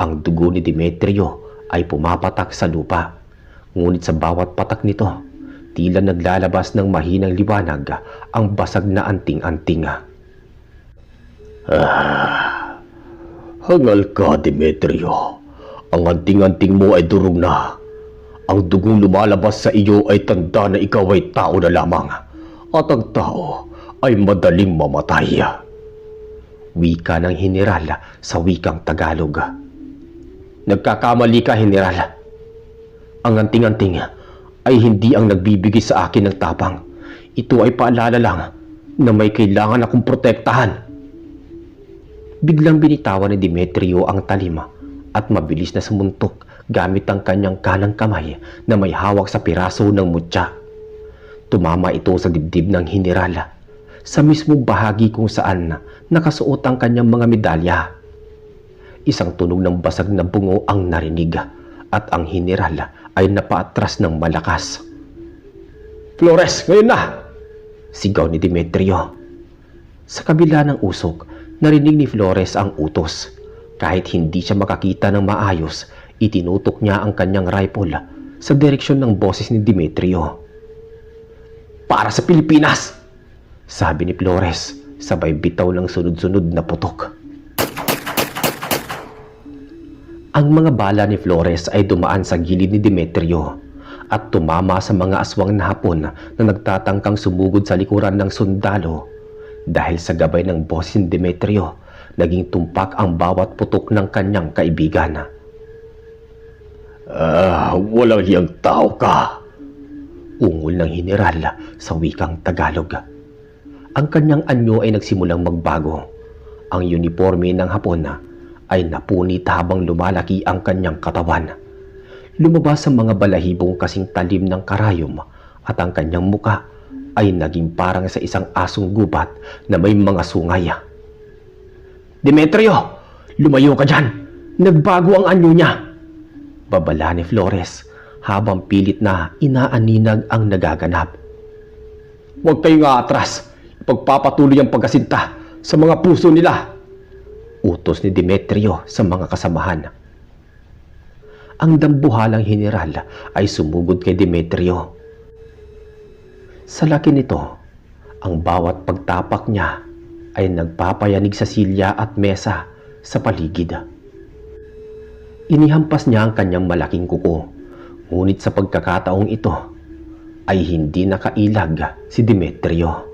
Ang dugo ni Demetrio ay pumapatak sa lupa. Ngunit sa bawat patak nito, tila naglalabas ng mahinang liwanag ang basag na anting-anting. "Hangal ka, Demetrio. Ang anting-anting mo ay durog na. Ang dugong lumalabas sa iyo ay tanda na ikaw ay tao na lamang, at ang tao ay madaling mamatay," wika ng general sa wikang Tagalog. "Nagkakamali ka, general. Ang anting-anting ay hindi ang nagbibigay sa akin ng tapang. Ito ay paalala lang na may kailangan akong protektahan." Biglang binitawan ni Demetrio ang talim at mabilis na sumuntok gamit ang kanyang kanang kamay na may hawak sa piraso ng mutya. Tumama ito sa dibdib ng general, sa mismong bahagi kung saan nakasuot ang kanyang mga medalya. Isang tunog ng basag na bungo ang narinig at ang general ay napaatras ng malakas. "Flores, ngayon na!" sigaw ni Demetrio. Sa kabila ng usok, narinig ni Flores ang utos. Kahit hindi siya makakita ng maayos, itinutok niya ang kanyang rifle sa direksyon ng boses ni Demetrio. "Para sa Pilipinas!" sabi ni Flores, sabay bitaw ng sunod-sunod na putok. Ang mga bala ni Flores ay dumaan sa gilid ni Demetrio at tumama sa mga aswang na Hapon na nagtatangkang sumugod sa likuran ng sundalo. Dahil sa gabay ng boses ni Demetrio, naging tumpak ang bawat putok ng kanyang kaibigan. Walang liyang tao ka. Ungol ng General sa wikang Tagalog. Ang kanyang anyo ay nagsimulang magbago. Ang uniforme ng Hapon ay napunit habang lumalaki ang kanyang katawan. Lumabas sa mga balahibong kasing talim ng karayom at ang kanyang muka ay naging parang sa isang asong gubat na may mga sungay. Demetrio! Lumayo ka dyan! Nagbago ang anyo niya! Babala ni Flores habang pilit na inaaninag ang nagaganap. Huwag kayong aatras! Ipagpapatuloy ang pagkasinta sa mga puso nila! Utos ni Demetrio sa mga kasamahan. Ang dambuhalang General ay sumugod kay Demetrio. Sa laki nito, ang bawat pagtapak niya ay nagpapayanig sa silya at mesa sa paligid. Inihampas niya ang kanyang malaking kuko, ngunit sa pagkakataong ito ay hindi nakailag si Demetrio.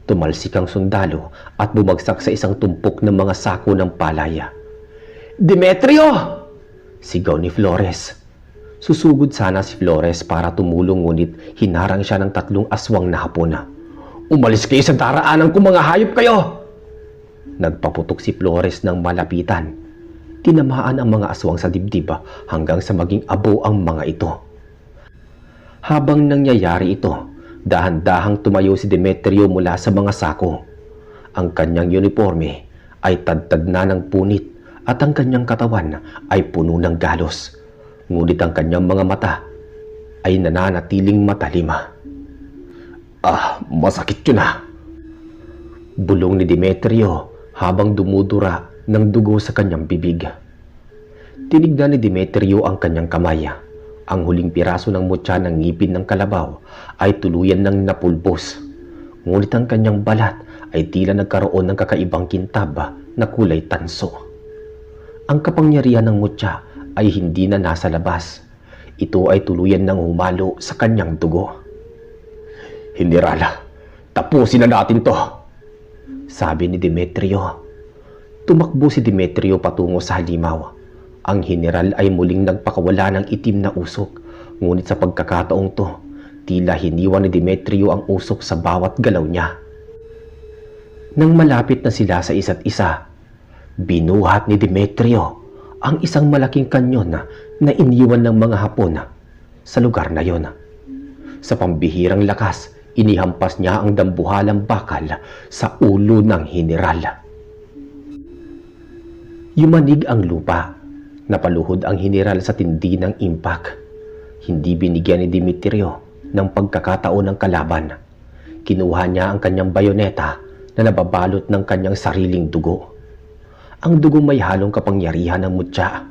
Tumalsik ang sundalo at bumagsak sa isang tumpok ng mga sako ng palaya. Demetrio! Sigaw ni Flores. Susugod sana si Flores para tumulong ngunit hinarang siya ng 3 aswang na Hapon. Umalis kayo sa daraanan ko mga hayop kayo! Nagpaputok si Flores ng malapitan. Tinamaan ang mga aswang sa dibdib hanggang sa maging abo ang mga ito. Habang nangyayari ito, dahan-dahang tumayo si Demetrio mula sa mga sako. Ang kanyang uniforme ay tadtad na ng punit at ang kanyang katawan ay puno ng galos. Ngunit ang kanyang mga mata ay nananatiling matalim. Masakit yun . Bulong ni Demetrio habang dumudura ng dugo sa kanyang bibig. Tinignan ni Demetrio ang kanyang kamay. Ang huling piraso ng mutya ng ngipin ng kalabaw ay tuluyan ng napulbos. Ngunit ang kanyang balat ay tila nagkaroon ng kakaibang kintab na kulay tanso. Ang kapangyarihan ng mutya ay hindi na nasa labas. Ito ay tuluyan ng humalo sa kanyang dugo. General, tapusin na natin to, sabi ni Demetrio. Tumakbo si Demetrio patungo sa halimaw. Ang General ay muling nagpakawala ng itim na usok, ngunit sa pagkakataong to, tila hiniwan ni Demetrio ang usok sa bawat galaw niya. Nang malapit na sila sa isa't isa, binuhat ni Demetrio ang isang malaking kanyon na iniwan ng mga Hapon sa lugar na yon. Sa pambihirang lakas, inihampas niya ang dambuhalang bakal sa ulo ng General. Yumanig ang lupa. Napaluhod ang General sa tindi ng impact. Hindi binigyan ni Demetrio ng pagkakataon ng kalaban. Kinuha niya ang kanyang bayoneta na nababalot ng kanyang sariling dugo. Ang dugong may halong kapangyarihan ng mutya.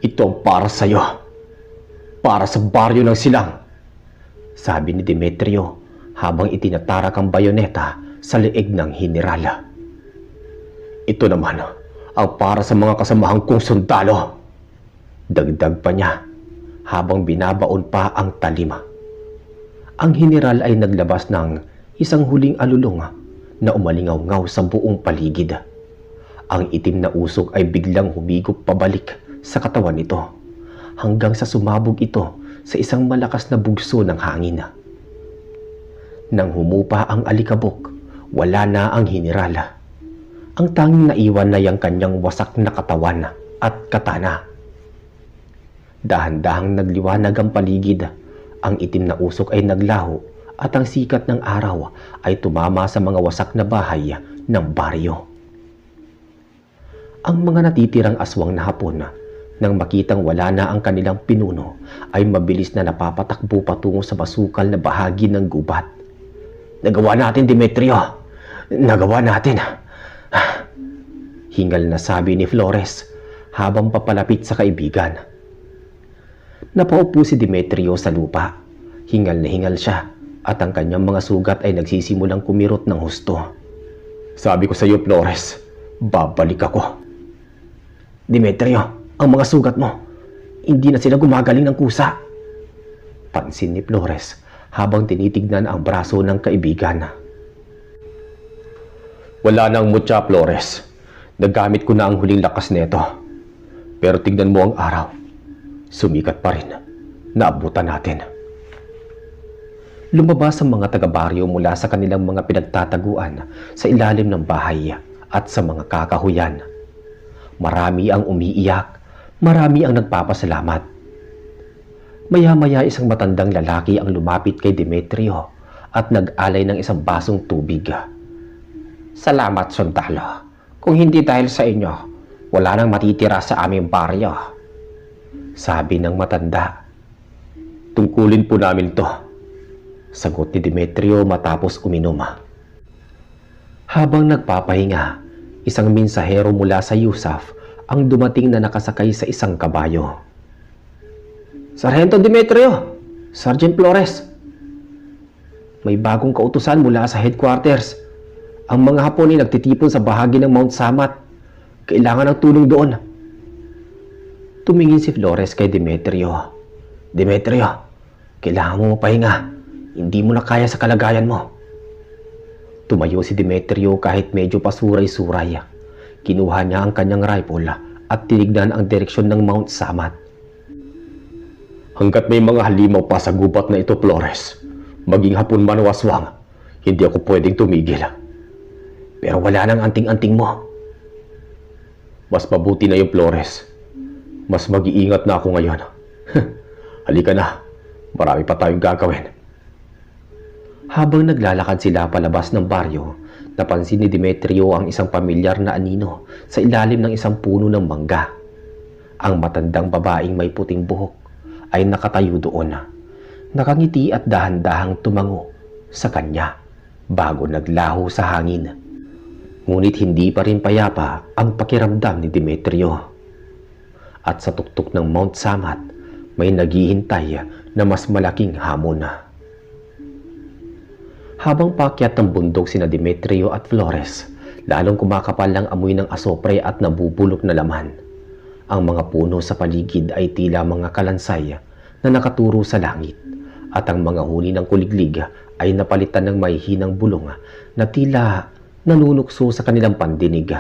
Ito ang para sa iyo. Para sa baryo ng Silang, sabi ni Demetrio habang itinatarak ang bayoneta sa leeg ng General. Ito naman ang para sa mga kasamahan kong sundalo, dagdag pa niya habang binabaon pa ang talima. Ang General ay naglabas ng isang huling alulong na umalingaw-ngaw sa buong paligid. Ang itim na usok ay biglang humigop pabalik sa katawan nito hanggang sa sumabog ito sa isang malakas na bugso ng hangin. Nang humupa ang alikabok, wala na ang General. Ang tanging naiwan na yung kanyang wasak na katawan at katana. Dahan-dahang nagliwanag ang paligid. Ang itim na usok ay naglaho at ang sikat ng araw ay tumama sa mga wasak na bahay ng baryo. Ang mga natitirang aswang na Hapon, nang makitang wala na ang kanilang pinuno, ay mabilis na napapatakbo patungo sa masukal na bahagi ng gubat. Nagawa natin, Demetrio! Nagawa natin! Hingal na sabi ni Flores habang papalapit sa kaibigan. Napaupo si Demetrio sa lupa. Hingal na hingal siya at ang kanyang mga sugat ay nagsisimulang kumirot ng husto. Sabi ko sa iyo, Flores, babalik ako. Demetrio, ang mga sugat mo, hindi na sila gumagaling ng kusa. Pansin ni Flores habang tinitignan ang braso ng kaibigan. Wala nang mutya, Flores. Nagamit ko na ang huling lakas nito. Pero tignan mo ang araw. Sumikat pa rin. Naabutan natin. Lumabas ang mga taga-baryo mula sa kanilang mga pinagtataguan sa ilalim ng bahay at sa mga kakahuyan. Marami ang umiiyak, marami ang nagpapasalamat. Maya-maya isang matandang lalaki ang lumapit kay Demetrio at nag-alay ng isang basong tubig. Salamat, sundalo. Kung hindi dahil sa inyo, wala nang matitira sa aming baryo. Sabi ng matanda. Tungkulin po namin to. Sagot ni Demetrio matapos uminom. Habang nagpapahinga, isang mensahero mula sa Yusaf ang dumating na nakasakay sa isang kabayo. Sargento Demetrio! Sergeant Flores! May bagong kautusan mula sa headquarters. Ang mga Hapon ay nagtitipon sa bahagi ng Mount Samat. Kailangan ng tulong doon. Tumingin si Flores kay Demetrio. Demetrio, kailangan mo mapahinga. Hindi mo na kaya sa kalagayan mo. Tumayo si Demetrio kahit medyo pasuray-suray. Kinuha niya ang kanyang rifle at tinignan ang direksyon ng Mount Samat. Hanggat may mga halimaw pa sa gubat na ito, Flores, maging Hapon man o aswang, hindi ako pwedeng tumigil. Pero wala nang anting-anting mo. Mas mabuti na yung Flores. Mas mag-iingat na ako ngayon. Halika na, marami pa tayong gagawin. Habang naglalakad sila palabas ng baryo, napansin ni Demetrio ang isang pamilyar na anino sa ilalim ng isang puno ng mangga. Ang matandang babaeng may puting buhok ay nakatayo doon. Nakangiti at dahan-dahang tumango sa kanya bago naglaho sa hangin. Ngunit hindi pa rin payapa ang pakiramdam ni Demetrio. At sa tuktok ng Mount Samat, may naghihintay na mas malaking hamon. Habang paakyat ng bundok sina Demetrio at Flores, lalong kumakapal ang amoy ng asopre at nabubulok na laman. Ang mga puno sa paligid ay tila mga kalansay na nakaturo sa langit, at ang mga huni ng kuliglig ay napalitan ng mahihinang bulong na tila nanunukso sa kanilang pandinig.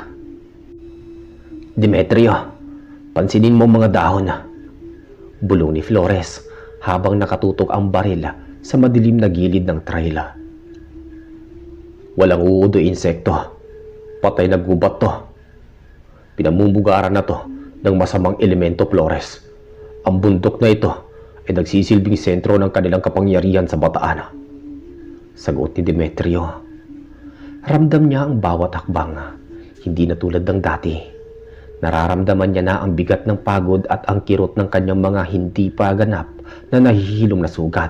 Demetrio, pansinin mo mga dahon. Bulong ni Flores habang nakatutok ang baril sa madilim na gilid ng trail. Walang uod o insekto. Patay na gubat to. Pinamumugaran na to ng masamang elemento, Flores. Ang bundok na ito ay nagsisilbing sentro ng kanilang kapangyarihan sa Bataan. Sagot ni Demetrio. Ramdam niya ang bawat hakbang. Hindi na tulad ng dati. Nararamdaman niya na ang bigat ng pagod at ang kirot ng kanyang mga hindi pa ganap na nahihilom na sugat.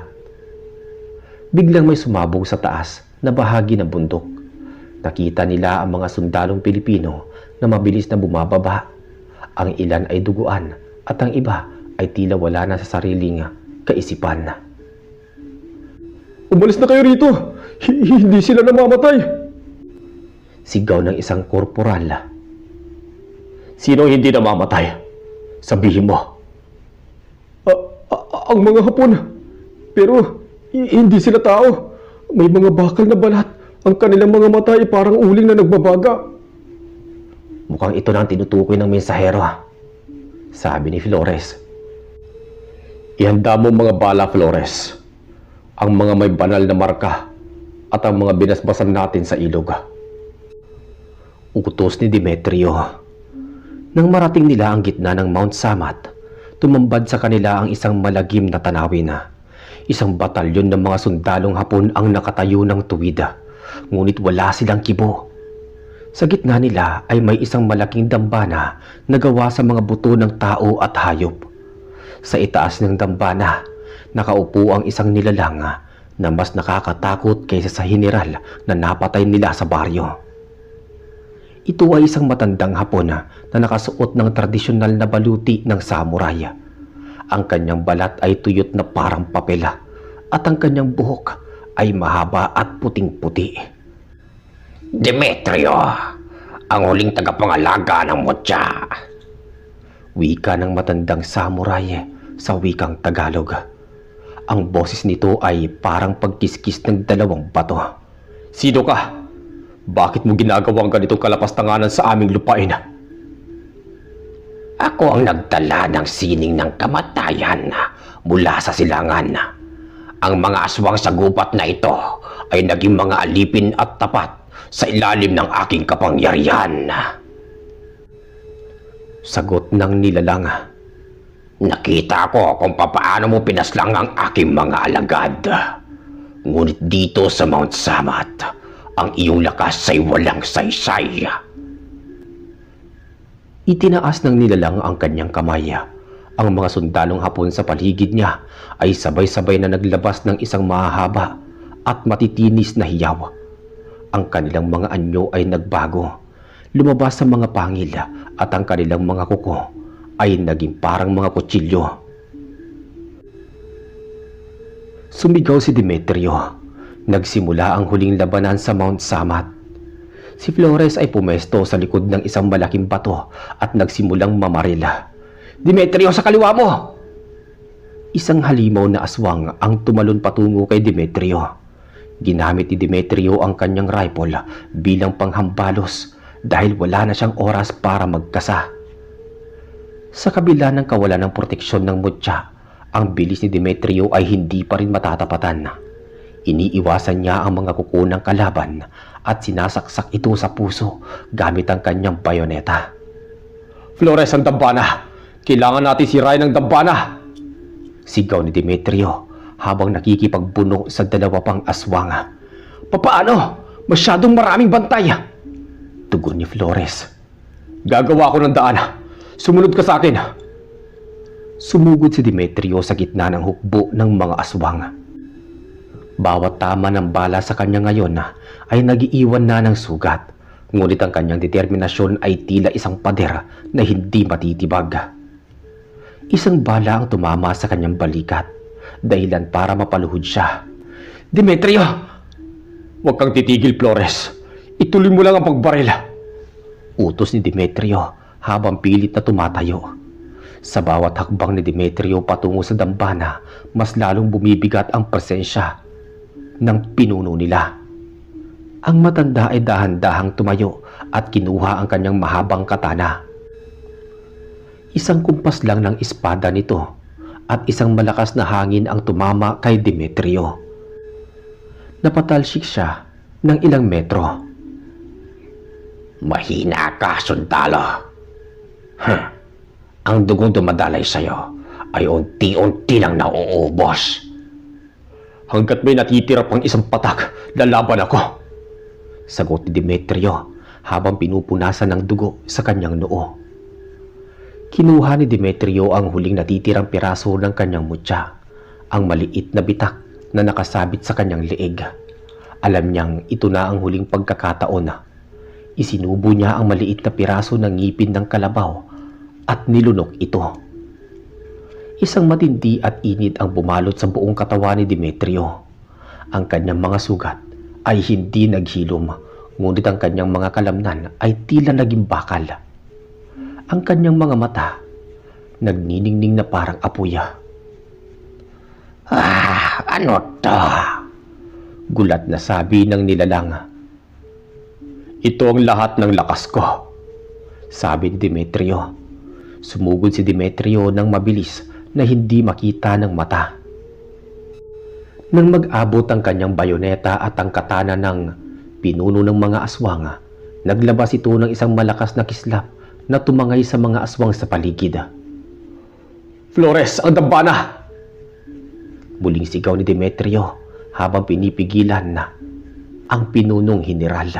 Biglang may sumabog sa taas na bahagi ng bundok. Nakita nila ang mga sundalong Pilipino na mabilis na bumababa. Ang ilan ay duguan at ang iba ay tila wala na sa sariling kaisipan. Umalis na kayo rito! Hindi sila namamatay! Sigaw ng isang korporal. Sino hindi namamatay? Sabihin mo. Ang mga Hapon. Pero hindi sila tao. May mga bakal na balat. Ang kanilang mga mata ay parang uling na nagbabaga. Mukhang ito na ang tinutukoy ng mensahero. Sabi ni Flores. Ihanda mo mga bala, Flores. Ang mga may banal na marka at ang mga binasbasan natin sa ilog. Utos ni Demetrio. Nang marating nila ang gitna ng Mount Samat, tumambad sa kanila ang isang malagim na tanawin. Isang batalyon ng mga sundalong Hapon ang nakatayo ng tuwid, ngunit wala silang kibo. Sa gitna nila ay may isang malaking dambana na gawa sa mga buto ng tao at hayop. Sa itaas ng dambana, nakaupo ang isang nilalang na mas nakakatakot kaysa sa general na napatay nila sa baryo. Ito ay isang matandang Hapon na nakasuot ng tradisyonal na baluti ng samurai. Ang kanyang balat ay tuyot na parang papel at ang kanyang buhok ay mahaba at puting-puti. Demetrio, ang huling tagapangalaga ng Mutya. Wika ng matandang samurai sa wikang Tagalog. Ang boses nito ay parang pagkiskis ng dalawang bato. Sino ka? Bakit mo ginagawang ganitong kalapastanganan sa aming lupain? Ako ang nagdala ng sining ng kamatayan mula sa silangan. Ang mga aswang sa gubat na ito ay naging mga alipin at tapat sa ilalim ng aking kapangyarihan. Sagot ng nilalang. Nakita ko kung papaano mo pinaslang ang aking mga alagad. Ngunit dito sa Mount Samat, ang iyong lakas ay walang saysay. Itinaas ng nilalang ang kanyang kamay. Ang mga sundalong Hapon sa paligid niya ay sabay-sabay na naglabas ng isang mahahaba at matitinis na hiyaw. Ang kanilang mga anyo ay nagbago. Lumabas sa mga pangil at ang kanilang mga kuko ay naging parang mga kutsilyo. Sumigaw si Demetrio. Nagsimula ang huling labanan sa Mount Samat. Si Flores ay pumesto sa likod ng isang malaking bato at nagsimulang mamarila. "Demetrio, sa kaliwa mo!" Isang halimaw na aswang ang tumalon patungo kay Demetrio. Ginamit ni Demetrio ang kanyang rifle bilang panghambalos dahil wala na siyang oras para magkasa. Sa kabila ng kawalan ng proteksyon ng mutya, ang bilis ni Demetrio ay hindi pa rin matatapatan. Iniiwasan niya ang mga kuko ng kalaban at sinasaksak ito sa puso gamit ang kanyang bayoneta. "Flores, ang dambana! Kailangan natin sirain ang dambana!" Sigaw ni Demetrio habang nakikipagbuno sa dalawa pang aswang. "Papaano? Masyadong maraming bantay!" Tugon ni Flores. "Gagawa ko ng daan. Sumunod ka sa akin." Sumugod si Demetrio sa gitna ng hukbo ng mga aswang. Bawat tama ng bala sa kanya ngayon ay nagiiwan na ng sugat, ngunit ang kanyang determinasyon ay tila isang pader na hindi matitibag. Isang bala ang tumama sa kanyang balikat, dahilan para mapaluhod siya. "Demetrio! Huwag kang titigil, Flores. Ituloy mo lang ang pagbaril." Utos ni Demetrio habang pilit na tumatayo. Sa bawat hakbang ni Demetrio patungo sa dambana, mas lalong bumibigat ang presensya ng pinuno nila. Ang matanda ay dahan-dahang tumayo at kinuha ang kanyang mahabang katana. Isang kumpas lang ng espada nito at isang malakas na hangin ang tumama kay Demetrio. Napatalsik siya ng ilang metro. "Mahina ka, sundalo. Ang dugong dumadalay sa'yo ay unti-unti lang nauubos. Hanggat may natitira pang isang patak, lalaban ako," sagot ni Demetrio habang pinupunasan ng dugo sa kanyang noo. Kinuha ni Demetrio ang huling natitirang piraso ng kanyang mutya, ang maliit na bitak na nakasabit sa kanyang leeg. Alam niyang ito na ang huling pagkakataon. Isinubo niya ang maliit na piraso ng ngipin ng kalabaw at nilunok ito. Isang matindi at init ang bumalot sa buong katawan ni Demetrio. Ang kanyang mga sugat ay hindi naghilom, ngunit ang kanyang mga kalamnan ay tila naging bakal. Ang kanyang mga mata nagniningning na parang apoy. Ano to?" Gulat na sabi ng nilalang. "Ito ang lahat ng lakas ko," sabi ni Demetrio. Sumugod si Demetrio ng mabilis na hindi makita ng mata. Nang mag-abot ang kanyang bayoneta at ang katana ng pinuno ng mga aswang, naglabas ito ng isang malakas na kislap na tumangay sa mga aswang sa paligid. "Flores, ang dambana!" Muling sigaw ni Demetrio habang pinipigilan na ang pinunong general.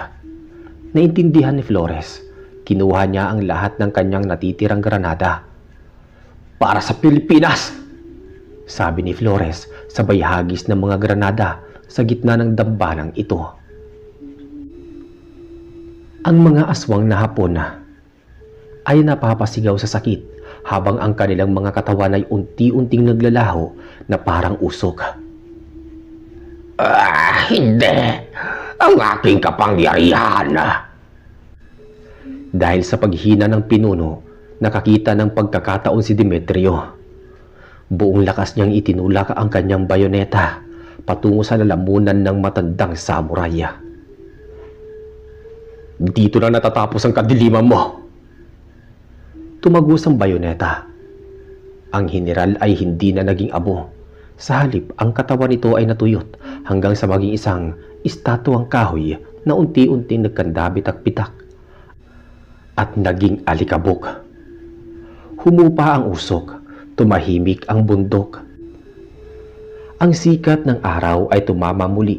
Naintindihan ni Flores. Kinuha niya ang lahat ng kanyang natitirang granada. "Para sa Pilipinas!" sabi ni Flores sabay hagis ng mga granada sa gitna ng dambanang ito. Ang mga aswang na Hapon ay napapasigaw sa sakit habang ang kanilang mga katawan ay unti-unting naglalaho na parang usok. Hindi! Ang aking kapangyarihan!" Dahil sa paghina ng pinuno, nakakita ng pagkakataon si Demetrio. Buong lakas niyang itinulak ang kanyang bayoneta patungo sa lalamunan ng matandang samurai. "Dito na natatapos ang kadiliman mo," Tumagos ang bayoneta. Ang general ay hindi na naging abo. Sa halip, ang katawan nito ay natuyot hanggang sa maging isang estatwang kahoy na unti-unting nagkandabitak-bitak at naging alikabok. Humupa ang usok, tumahimik ang bundok. Ang sikat ng araw ay tumama muli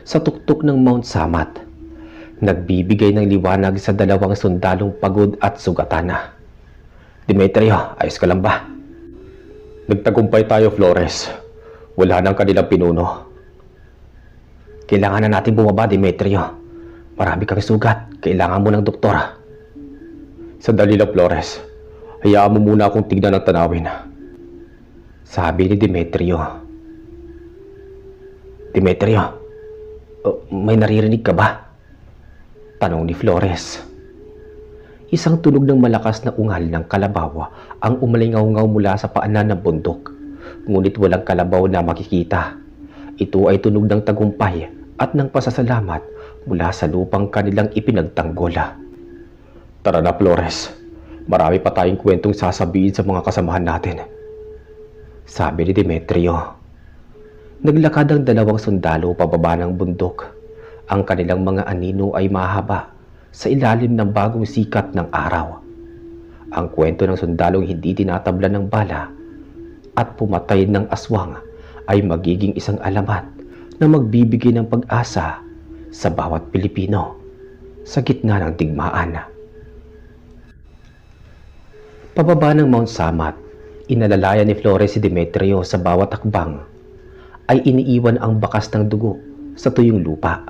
sa tuktok ng Mount Samat, nagbibigay ng liwanag sa dalawang sundalong pagod at sugatan. Demetrio, ayos ka lang ba? Nagtagumpay tayo, Flores. Wala nang kanilang pinuno. Kailangan na natin bumaba, Demetrio. Marami kang sugat. Kailangan mo ng doktor. Sandali lang, Flores. Hayaan mo muna akong tignan ng tanawin. Sabi ni Demetrio. Demetrio, may naririnig ka ba? Tanong ni Flores. Isang tunog ng malakas na ungal ng kalabaw ang umalingaw-ngaw mula sa paanan ng bundok. Ngunit walang kalabaw na makikita. Ito ay tunog ng tagumpay at ng pasasalamat mula sa lupang kanilang ipinagtanggol. Tara na, Flores. Marami pa tayong kwentong sasabihin sa mga kasamahan natin. Sabi ni Demetrio. Naglakad ang dalawang sundalo pababa ng bundok. Ang kanilang mga anino ay mahaba sa ilalim ng bagong sikat ng araw. Ang kwento ng sundalong hindi tinatabla ng bala at pumatay ng aswang ay magiging isang alamat na magbibigay ng pag-asa sa bawat Pilipino sa gitna ng digmaan. Pababa ng Mount Samat, inalalayan ni Flores si Demetrio sa bawat hakbang ay iniiwan ang bakas ng dugo sa tuyong lupa.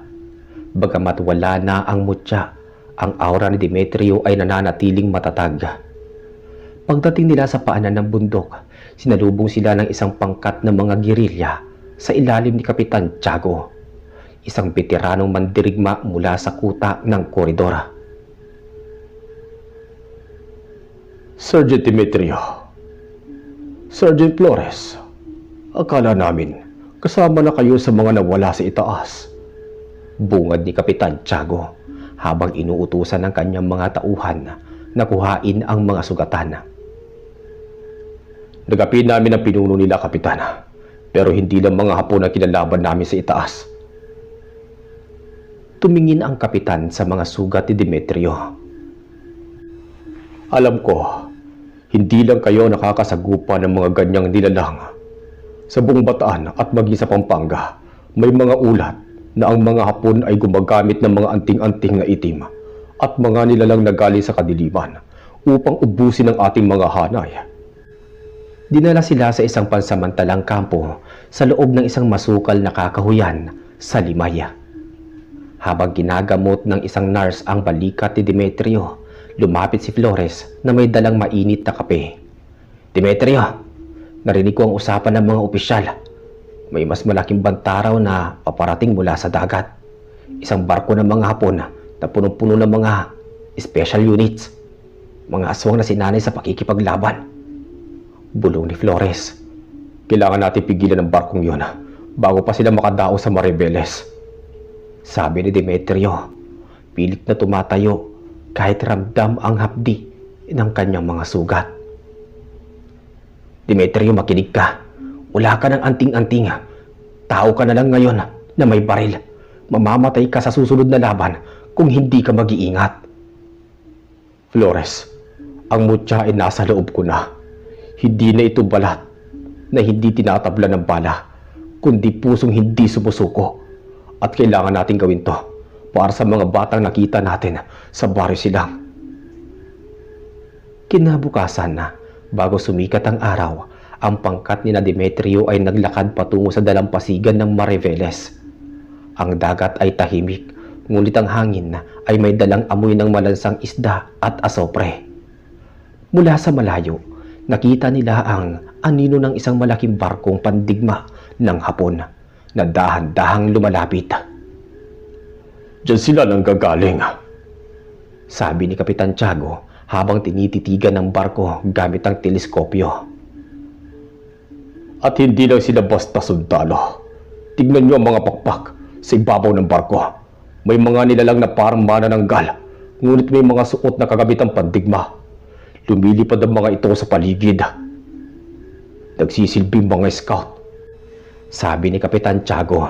Bagamat wala na ang mutya, ang aura ni Demetrio ay nananatiling matatag. Pagdating nila sa paanan ng bundok, sinalubong sila ng isang pangkat ng mga gerilya sa ilalim ni Kapitan Tiago, isang veteranong mandirigma mula sa kuta ng koridor. Sergeant Demetrio, Sergeant Flores, akala namin kasama na kayo sa mga nawala sa itaas. Bungad ni Kapitan Tiago habang inuutusan ng kanyang mga tauhan na kuhain ang mga sugatan. Nagapin namin ang pinuno nila, Kapitan, pero hindi lang mga Hapon ang kinalaban namin sa itaas. Tumingin ang kapitan sa mga sugat ni Demetrio. Alam ko, hindi lang kayo nakakasagupa ng mga ganyang nilalang. Sa buong Bataan at maging sa Pampanga, may mga ulat na ang mga Hapon ay gumagamit ng mga anting-anting na itim at mga nilalang na galing sa kadiliman upang ubusin ang ating mga hanay. Dinala sila sa isang pansamantalang kampo sa loob ng isang masukal na kakahuyan sa Limaya. Habang ginagamot ng isang nurse ang balikat ni Demetrio, lumapit si Flores na may dalang mainit na kape. Demetrio, narinig ko ang usapan ng mga opisyal. May mas malaking bantaraw na paparating mula sa dagat. Isang barko ng mga Hapon na punong-puno ng mga special units. Mga aswang na sinanay sa pakikipaglaban. Bulong ni Flores. Kailangan natin pigilan ang barkong yun bago pa sila makadao sa Maribeles. Sabi ni Demetrio, pilit na tumatayo kahit ramdam ang hapdi ng kanyang mga sugat. Demetrio, makinig ka. Wala ka ng anting-anting. Tao ka na lang ngayon na may baril. Mamamatay ka sa susunod na laban kung hindi ka mag-iingat. Flores, ang mutya ay nasa loob ko na. Hindi na ito balat na hindi tinatabla ng bala, kundi pusong hindi sumusuko. At kailangan natin gawin to para sa mga batang nakita natin sa baryo silang. Kinabukasan na, bago sumikat ang araw, ang pangkat ni Demetrio ay naglakad patungo sa dalampasigan ng Mariveles. Ang dagat ay tahimik, ngunit ang hangin ay may dalang amoy ng malansang isda at asopre. Mula sa malayo, nakita nila ang anino ng isang malaking barkong pandigma ng Hapon na dahan-dahang lumalapit. Diyan sila nang gagaling, sabi ni Kapitan Tiago habang tinititigan ng barko gamit ang teleskopyo. At hindi lang sila basta sundalo. Tignan nyo ang mga pakpak sa ibabaw ng barko. May mga nilalang na parang manananggal, ngunit may mga suot na kagabitang pandigma. Lumilipad ang mga ito sa paligid. Nagsisilbing mga scout. Sabi ni Kapitan Tiago.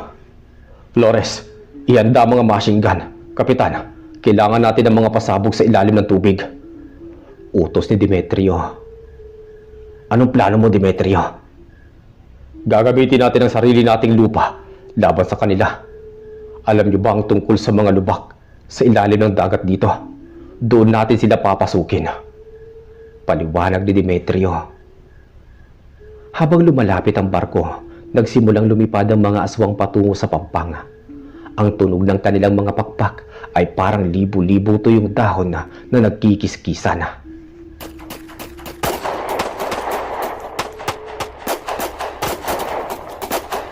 Flores, ihanda ang mga machine gun. Kapitan, kailangan natin ng mga pasabog sa ilalim ng tubig. Utos ni Demetrio. Anong plano mo, Demetrio? Gagamitin natin ang sarili nating lupa laban sa kanila. Alam niyo ba ang tungkol sa mga lubak sa ilalim ng dagat dito? Doon natin sila papasukin. Paliwanag ni Demetrio. Habang lumalapit ang barko, nagsimulang lumipad ang mga aswang patungo sa Pampanga. Ang tunog ng kanilang mga pakpak ay parang libu-libong tuyong dahon na nagkikiskisan.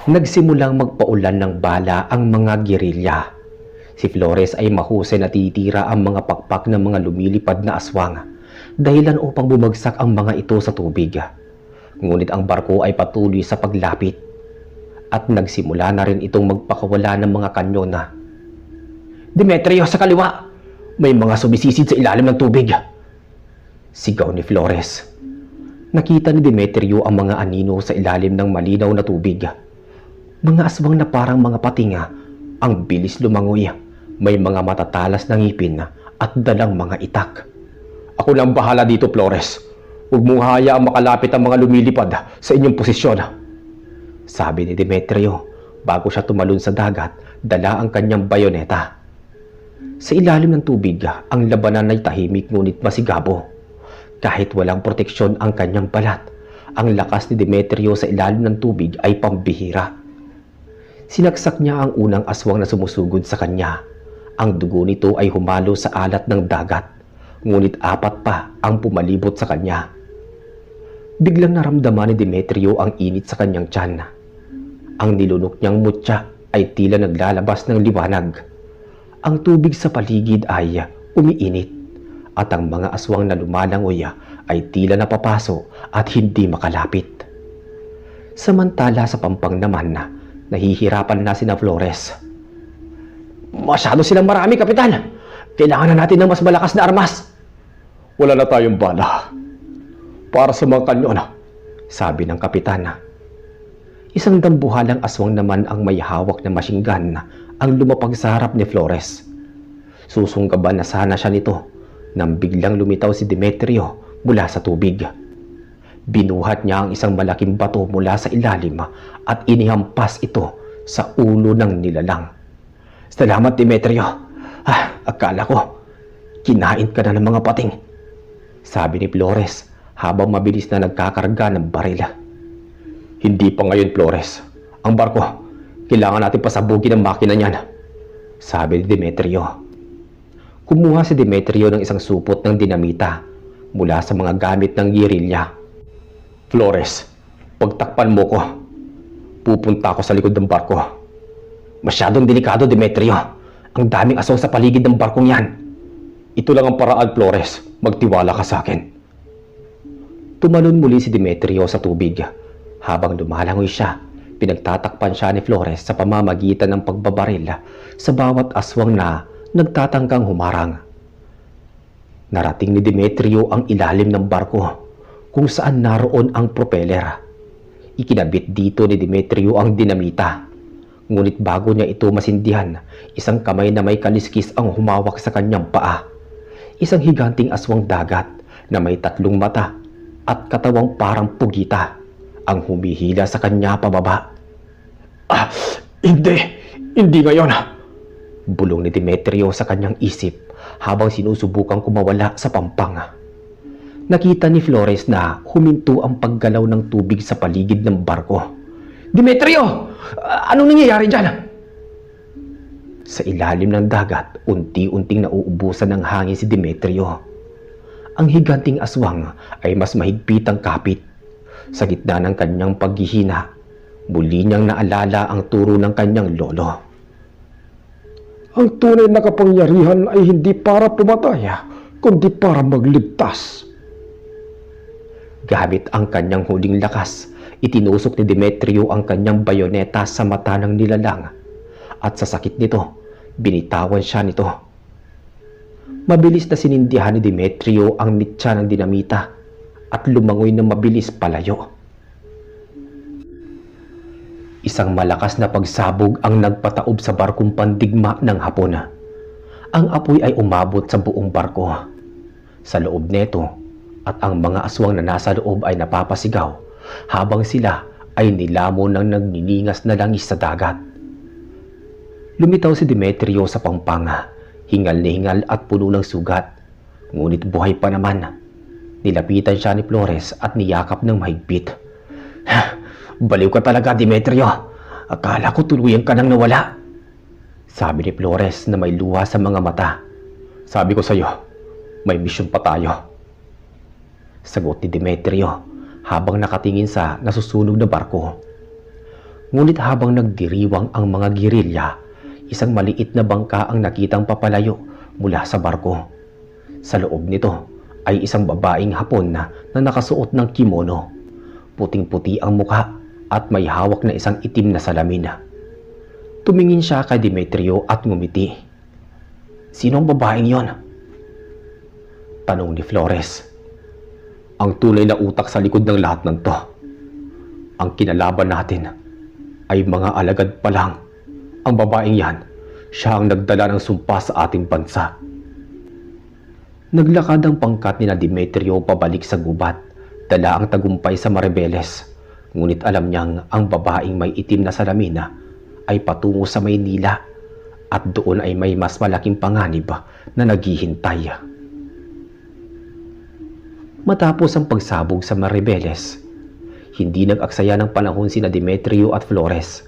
Nagsimulang magpaulan ng bala ang mga gerilya. Si Flores ay mahusay na titira ang mga pakpak ng mga lumilipad na aswang, dahilan upang bumagsak ang mga ito sa tubig. Ngunit ang barko ay patuloy sa paglapit at nagsimula na rin itong magpakawala ng mga kanyon na. Demetrio, sa kaliwa! May mga sumisisid sa ilalim ng tubig! Sigaw ni Flores. Nakita ni Demetrio ang mga anino sa ilalim ng malinaw na tubig. Mga aswang na parang mga patinga, ang bilis lumangoy, may mga matatalas na ngipin at dalang mga itak. Ako lang bahala dito, Flores. Huwag mong hayaang makalapit ang mga lumilipad sa inyong posisyon. Sabi ni Demetrio bago siya tumalon sa dagat, dala ang kanyang bayoneta. Sa ilalim ng tubig, ang labanan ay tahimik ngunit masigabo. Kahit walang proteksyon ang kanyang balat, ang lakas ni Demetrio sa ilalim ng tubig ay pambihira. Sinaksak niya ang unang aswang na sumusugod sa kanya. Ang dugo nito ay humalo sa alat ng dagat, ngunit 4 pa ang pumalibot sa kanya. Biglang naramdaman ni Demetrio ang init sa kanyang tiyan. Ang nilunok niyang mutya ay tila naglalabas ng liwanag. Ang tubig sa paligid ay umiinit at ang mga aswang na lumalangoy ay tila napapaso at hindi makalapit. Samantala sa Pampang naman, nahihirapan na sina Flores. Masyado silang marami, Kapitan. Kailangan na natin ng mas malakas na armas. Wala na tayong bala para sa mga kanyon, sabi ng Kapitan. Isang dambuhalang aswang naman ang may hawak na machine gun ang lumapag sa harap ni Flores. Susunggaban na sana siya nito nang biglang lumitaw si Demetrio mula sa tubig. Binuhat niya ang isang malaking bato mula sa ilalim at inihampas ito sa ulo ng nilalang. Salamat, Demetrio. Akala ko, kinain ka na ng mga pating, sabi ni Flores habang mabilis na nagkakarga ng baril. Hindi pa ngayon, Flores. Ang barko, kailangan natin pasabugin ang makina niyan, sabi ni Demetrio. Kumuha si Demetrio ng isang supot ng dinamita mula sa mga gamit ng gerilya. Flores, pagtakpan mo ko. Pupunta ako sa likod ng barko. Masyadong delikado, Demetrio. Ang daming aswang sa paligid ng barkong yan. Ito lang ang paraan, Flores. Magtiwala ka sa akin. Tumalon muli si Demetrio sa tubig. Habang lumalangoy siya, pinagtatakpan siya ni Flores sa pamamagitan ng pagbabaril sa bawat aswang na nagtatangkang humarang. Narating ni Demetrio ang ilalim ng barko kung saan naroon ang propeller. Ikinabit dito ni Demetrio ang dinamita. Ngunit bago niya ito masindihan, isang kamay na may kaliskis ang humawak sa kanyang paa. Isang higanting aswang dagat na may 3 mata at katawang parang pugita ang humihila sa kanya pababa. Hindi ngayon, bulong ni Demetrio sa kanyang isip habang sinusubukang kumawala sa Pampanga. Nakita ni Flores na huminto ang paggalaw ng tubig sa paligid ng barko. Demetrio! Anong nangyayari dyan? Sa ilalim ng dagat, unti-unting nauubusan ng hangin si Demetrio. Ang higanting aswang ay mas mahigpit ang kapit. Sa gitna ng kanyang paghihina, muli niyang naalala ang turo ng kanyang lolo. Ang tunay na kapangyarihan ay hindi para pumatay, kundi para magligtas. Gamit ang kanyang huling lakas, itinusok ni Demetrio ang kanyang bayoneta sa mata ng nilalang at sa sakit nito, binitawan siya nito. Mabilis na sinindihan ni Demetrio ang mitya ng dinamita at lumangoy ng mabilis palayo. Isang malakas na pagsabog ang nagpataob sa barkong pandigma ng Hapon. Ang apoy ay umabot sa buong barko. Sa loob neto at ang mga aswang na nasa loob ay napapasigaw habang sila ay nilamon ng nagniningas na langis sa dagat. Lumitaw si Demetrio sa pampanga, hingal na hingal at puno ng sugat. Ngunit buhay pa naman. Nilapitan siya ni Flores at niyakap ng mahigpit. "Baliw ka talaga, Demetrio. Akala ko tuluyan ka nang nawala," sabi ni Flores na may luha sa mga mata. "Sabi ko sa'yo, may misyon pa tayo," sagot ni Demetrio habang nakatingin sa nasusunog na barko. Ngunit habang nagdiriwang ang mga gerilya, isang maliit na bangka ang nakitang papalayo mula sa barko. Sa loob nito ay isang babaeng Hapon na nakasuot ng kimono. Puting-puti ang mukha at may hawak na isang itim na salamin. Tumingin siya kay Demetrio at ngumiti. "Sino ang babaeng yon?" tanong ni Flores. "Ang tunay na utak sa likod ng lahat ng to. Ang kinalaban natin ay mga alagad pa lang. Ang babaeng yan, siya ang nagdala ng sumpa sa ating bansa." Naglakad ang pangkat ni na Demetrio pabalik sa gubat, dala ang tagumpay sa Maribeles. Ngunit alam niyang ang babaeng may itim na salamin ay patungo sa Maynila at doon ay may mas malaking panganib na naghihintay. Matapos ang pagsabog sa Maribeles, hindi nag-aksaya ng panahon sina Demetrio at Flores.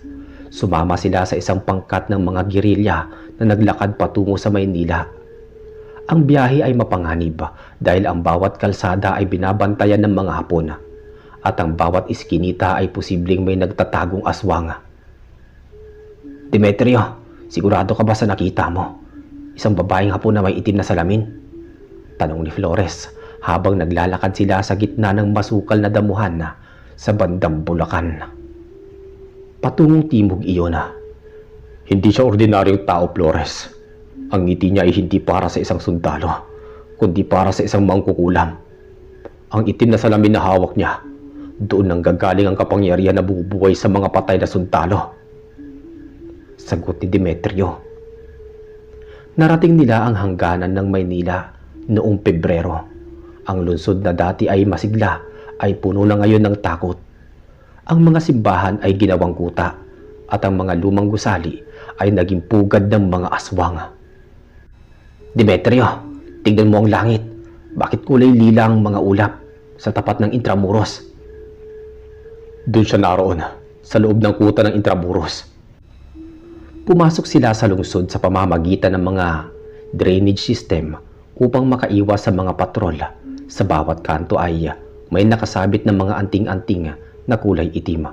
Sumama sila sa isang pangkat ng mga gerilya na naglakad patungo sa Maynila. Ang biyahe ay mapanganib dahil ang bawat kalsada ay binabantayan ng mga Hapon at ang bawat iskinita ay posibleng may nagtatagong aswang. "Demetrio, sigurado ka ba sa nakita mo? Isang babaeng Hapon na may itim na salamin?" tanong ni Flores habang naglalakad sila sa gitna ng masukal na damuhan sa bandang Bulacan. Patungong timog iyon. "Hindi siya ordinaryong tao, Flores. Ang ngiti niya ay hindi para sa isang sundalo, kundi para sa isang mangkukulam. Ang itim na salamin na hawak niya, doon nang gagaling ang kapangyarihan na bumubuhay sa mga patay na sundalo," sagot ni Demetrio. Narating nila ang hangganan ng Maynila noong Pebrero. Ang lungsod na dati ay masigla ay puno na ngayon ng takot. Ang mga simbahan ay ginawang kuta at ang mga lumang gusali ay naging pugad ng mga aswang. "Demetrio, tignan mo ang langit. Bakit kulay lila ang mga ulap sa tapat ng Intramuros?" "Doon siya naroon, sa loob ng kuta ng Intramuros." Pumasok sila sa lungsod sa pamamagitan ng mga drainage system upang makaiwas sa mga patrol. Sa bawat kanto ay may nakasabit ng mga anting-anting na kulay itim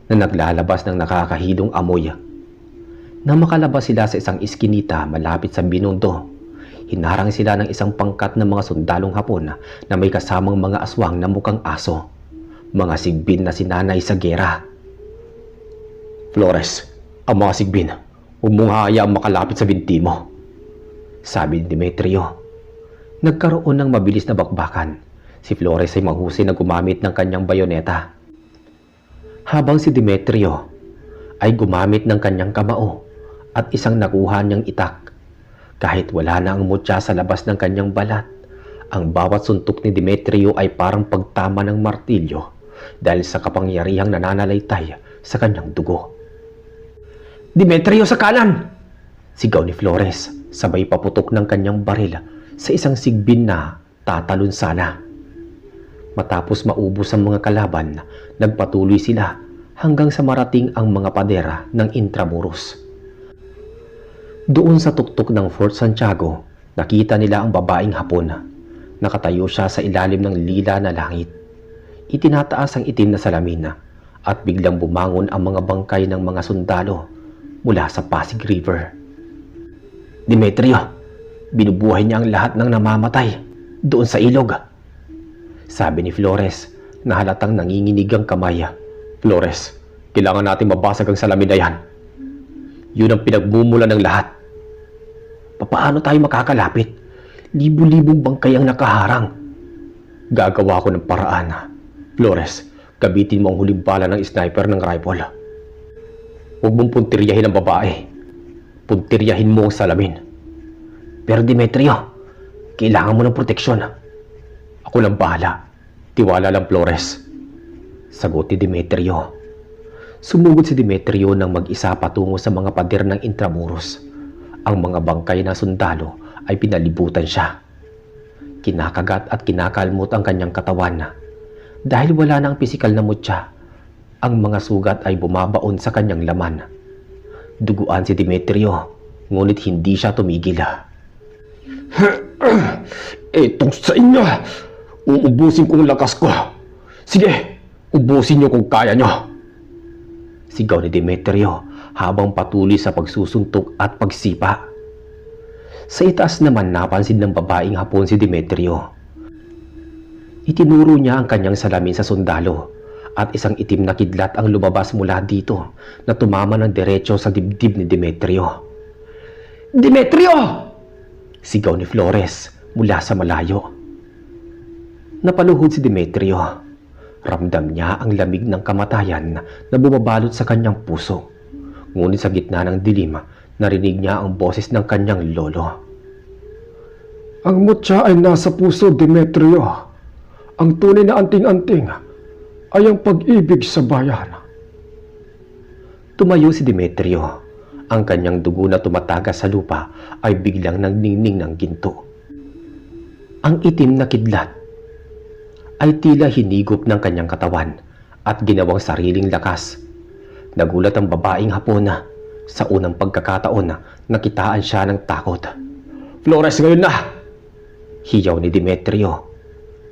na naglalabas ng nakakahilong amoy. Nang makalabas sila sa isang iskinita malapit sa Binondo, hinarang sila ng isang pangkat ng mga sundalong Hapon na may kasamang mga aswang na mukhang aso. Mga sigbin na sinanay sa gera. "Flores, ang mga sigbin, huwag mong hahayaang makalapit sa binti mo," sabi ni Demetrio. Nagkaroon ng mabilis na bakbakan. Si Flores ay mahusay na gumamit ng kanyang bayoneta, habang si Demetrio ay gumamit ng kanyang kamao at isang nakuha niyang itak. Kahit wala na ang mutya sa labas ng kanyang balat, ang bawat suntok ni Demetrio ay parang pagtama ng martilyo dahil sa kapangyarihang nananalaytay sa kanyang dugo. "Demetrio, sa kanan!" sigaw ni Flores, sabay paputok ng kanyang baril sa isang sigbin na tatalon sana. Matapos maubos ang mga kalaban, nagpatuloy sila hanggang sa marating ang mga padera ng Intramuros. Doon sa tuktok ng Fort Santiago, nakita nila ang babaeng Hapon. Nakatayo siya sa ilalim ng lila na langit. Itinataas ang itim na salamin at biglang bumangon ang mga bangkay ng mga sundalo mula sa Pasig River. "Demetrio, binubuhay niya ang lahat ng namamatay doon sa ilog," sabi ni Flores na halatang nanginginig ang kamay. "Flores, kailangan natin mabasag ang salamin na yan. Yun ang pinagmumula ng lahat." "Papaano tayo makakalapit? Libo-libong bangkay ang nakaharang. Gagawa ko ng paraan. Flores, gabitin mo ang huling bala ng sniper ng rifle. Huwag mong puntiryahin ang babae. Puntiryahin mo ang salamin. Pero Demetrio, kailangan mo ng proteksyon. Ako lang bahala. Tiwala lang, Flores. Sagot ni Demetrio. Sumugod si Demetrio nang mag-isa patungo sa mga pader ng Intramuros. Ang mga bangkay na sundalo ay pinalibutan siya. Kinakagat at kinakalmot ang kanyang katawan. Dahil wala na ang pisikal na mutya, ang mga sugat ay bumabaon sa kanyang laman. Duguan si Demetrio, ngunit hindi siya tumigil. Etong sa inyo, uubusin ko ang lakas ko. Sige, ubusin niyo kung kaya niyo. Sigaw ni Demetrio habang patuloy sa pagsusuntok at pagsipa. Sa itaas naman napansin ng babaeng Hapon si Demetrio. Itinuro niya ang kanyang salamin sa sundalo at isang itim na kidlat ang lumabas mula dito na tumama ng diretso sa dibdib ni Demetrio. Demetrio! Sigaw ni Flores mula sa malayo. Napaluhod si Demetrio. Ramdam niya ang lamig ng kamatayan na bumabalot sa kanyang puso. Ngunit sa gitna ng dilim, narinig niya ang boses ng kanyang lolo. Ang mutya ay nasa puso, Demetrio. Ang tunay na anting-anting ay ang pag-ibig sa bayan. Tumayo si Demetrio. Ang kanyang dugo na tumatagas sa lupa ay biglang nagningning ng ginto. Ang itim na kidlat ay tila hinigop ng kanyang katawan at ginawang sariling lakas. Nagulat ang babaeng Hapon sa unang pagkakataon na nakitaan siya ng takot. Flores, ngayon na! Hiyaw ni Demetrio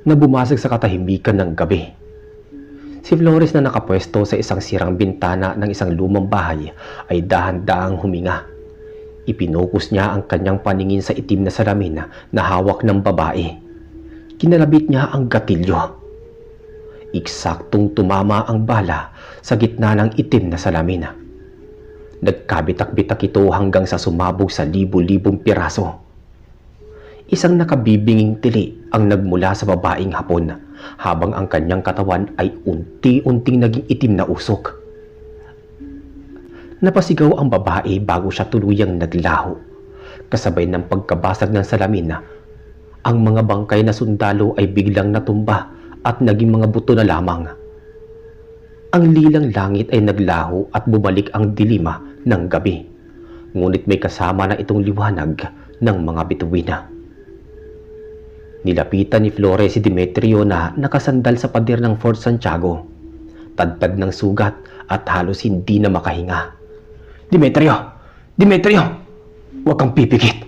na bumasag sa katahimikan ng gabi. Si Flores na nakapwesto sa isang sirang bintana ng isang lumang bahay ay dahan-dahang huminga. Ipinokus niya ang kanyang paningin sa itim na salamin na hawak ng babae. Kinalabit niya ang gatilyo. Eksaktong tumama ang bala sa gitna ng itim na salamin. Nagkabitak-bitak ito hanggang sa sumabog sa libo-libong piraso. Isang nakabibinging tili ang nagmula sa babaeng Hapon habang ang kanyang katawan ay unti-unting naging itim na usok. Napasigaw ang babae bago siya tuluyang naglaho. Kasabay ng pagkabasag ng salamin, ang mga bangkay na sundalo ay biglang natumba at naging mga buto na lamang. Ang lilang langit ay naglaho at bumalik ang dilima ng gabi. Ngunit may kasama na itong liwanag ng mga bituin. Nilapitan ni Flores si Demetrio na nakasandal sa pader ng Fort Santiago. Tadtad ng sugat at halos hindi na makahinga. Demetrio! Demetrio! Huwag kang pipikit!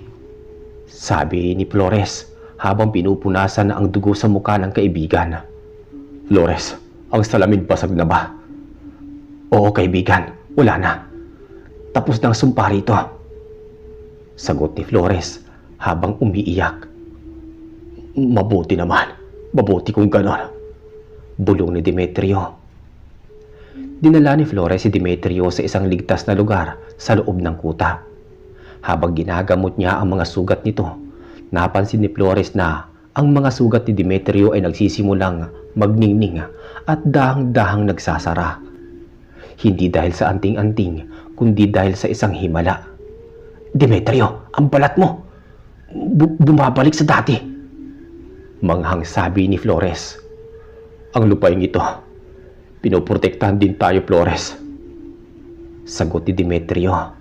Sabi ni Flores habang pinupunasan ang dugo sa mukha ng kaibigan. Flores, ang salamin basag na ba? Oo kaibigan, wala na. Tapos na ang sumpa rito. Sagot ni Flores habang umiiyak. Mabuti naman. Mabuti kung ganon. Bulong ni Demetrio. Dinala ni Flores si Demetrio sa isang ligtas na lugar sa loob ng kuta. Habang ginagamot niya ang mga sugat nito, napansin ni Flores na ang mga sugat ni Demetrio ay nagsisimulang magningning at dahang-dahang nagsasara. Hindi dahil sa anting-anting, kundi dahil sa isang himala. Demetrio, ang balat mo! Bumabalik sa dati! Manghang sabi ni Flores. Ang lupaing ito, pinoprotektahan din tayo, Flores. Sagot ni Demetrio.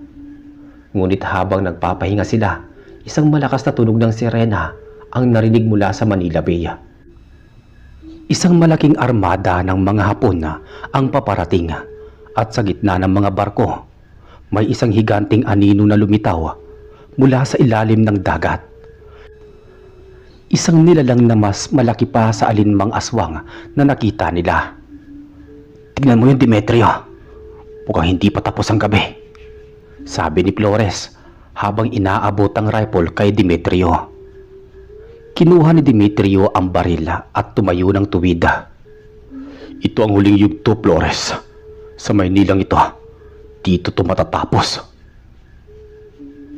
Ngunit habang nagpapahinga sila, isang malakas na tunog ng sirena ang narinig mula sa Manila Bay. Isang malaking armada ng mga Hapon ang paparating at sa gitna ng mga barko, may isang higanting anino na lumitaw mula sa ilalim ng dagat. Isang nilalang na mas malaki pa sa alinmang aswang na nakita nila. Tignan mo yun, Demetrio. Mukhang hindi pa tapos ang gabi. Sabi ni Flores habang inaabot ang rifle kay Demetrio. Kinuha ni Demetrio ang baril at tumayo ng tuwid. Ito ang huling yugto, Flores. Sa Maynilang ito, dito to matatapos.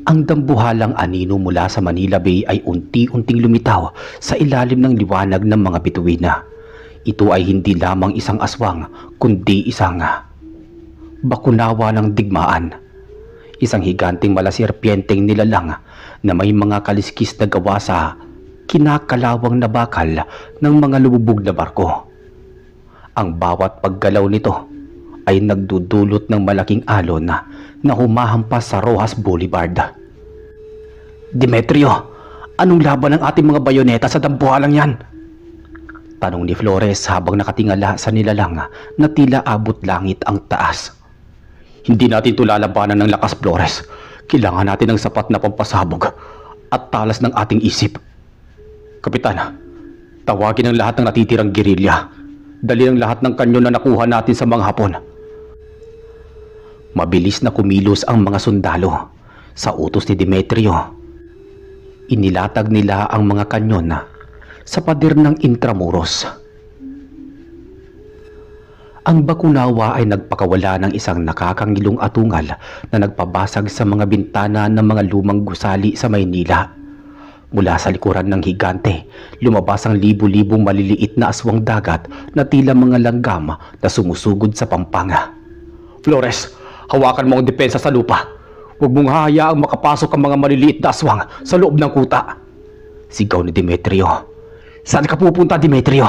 Ang dambuhalang anino mula sa Manila Bay ay unti-unting lumitaw sa ilalim ng liwanag ng mga bituin. Ito ay hindi lamang isang aswang, kundi isang bakunawa ng digmaan. Isang higanting malaserpienteng nilalang na may mga kaliskis na gawa sa kinakalawang na bakal ng mga lumubog na barko. Ang bawat paggalaw nito ay nagdudulot ng malaking alon na humahampas sa Rojas Boulevard. Demetrio, anong laban ng ating mga bayoneta sa dambuhalang yan? Tanong ni Flores habang nakatingala sa nilalang na tila abot langit ang taas. Hindi natin ito lalabanan ng lakas, Flores. Kailangan natin ng sapat na pampasabog at talas ng ating isip. Kapitan, tawagin ang lahat ng natitirang gerilya. Dali ang lahat ng kanyon na nakuha natin sa mga Hapon. Mabilis na kumilos ang mga sundalo. Sa utos ni Demetrio, inilatag nila ang mga kanyon sa pader ng Intramuros. Ang bakunawa ay nagpakawala ng isang nakakangilong atungal na nagpabasag sa mga bintana ng mga lumang gusali sa Maynila. Mula sa likuran ng higante, lumabas ang libu-libong maliliit na aswang dagat na tila mga langgam na sumusugod sa pampanga. Flores, hawakan mo ang depensa sa lupa. Huwag mong hahayaang makapasok ang mga maliliit na aswang sa loob ng kuta. Sigaw ni Demetrio. Saan ka pupunta, Demetrio?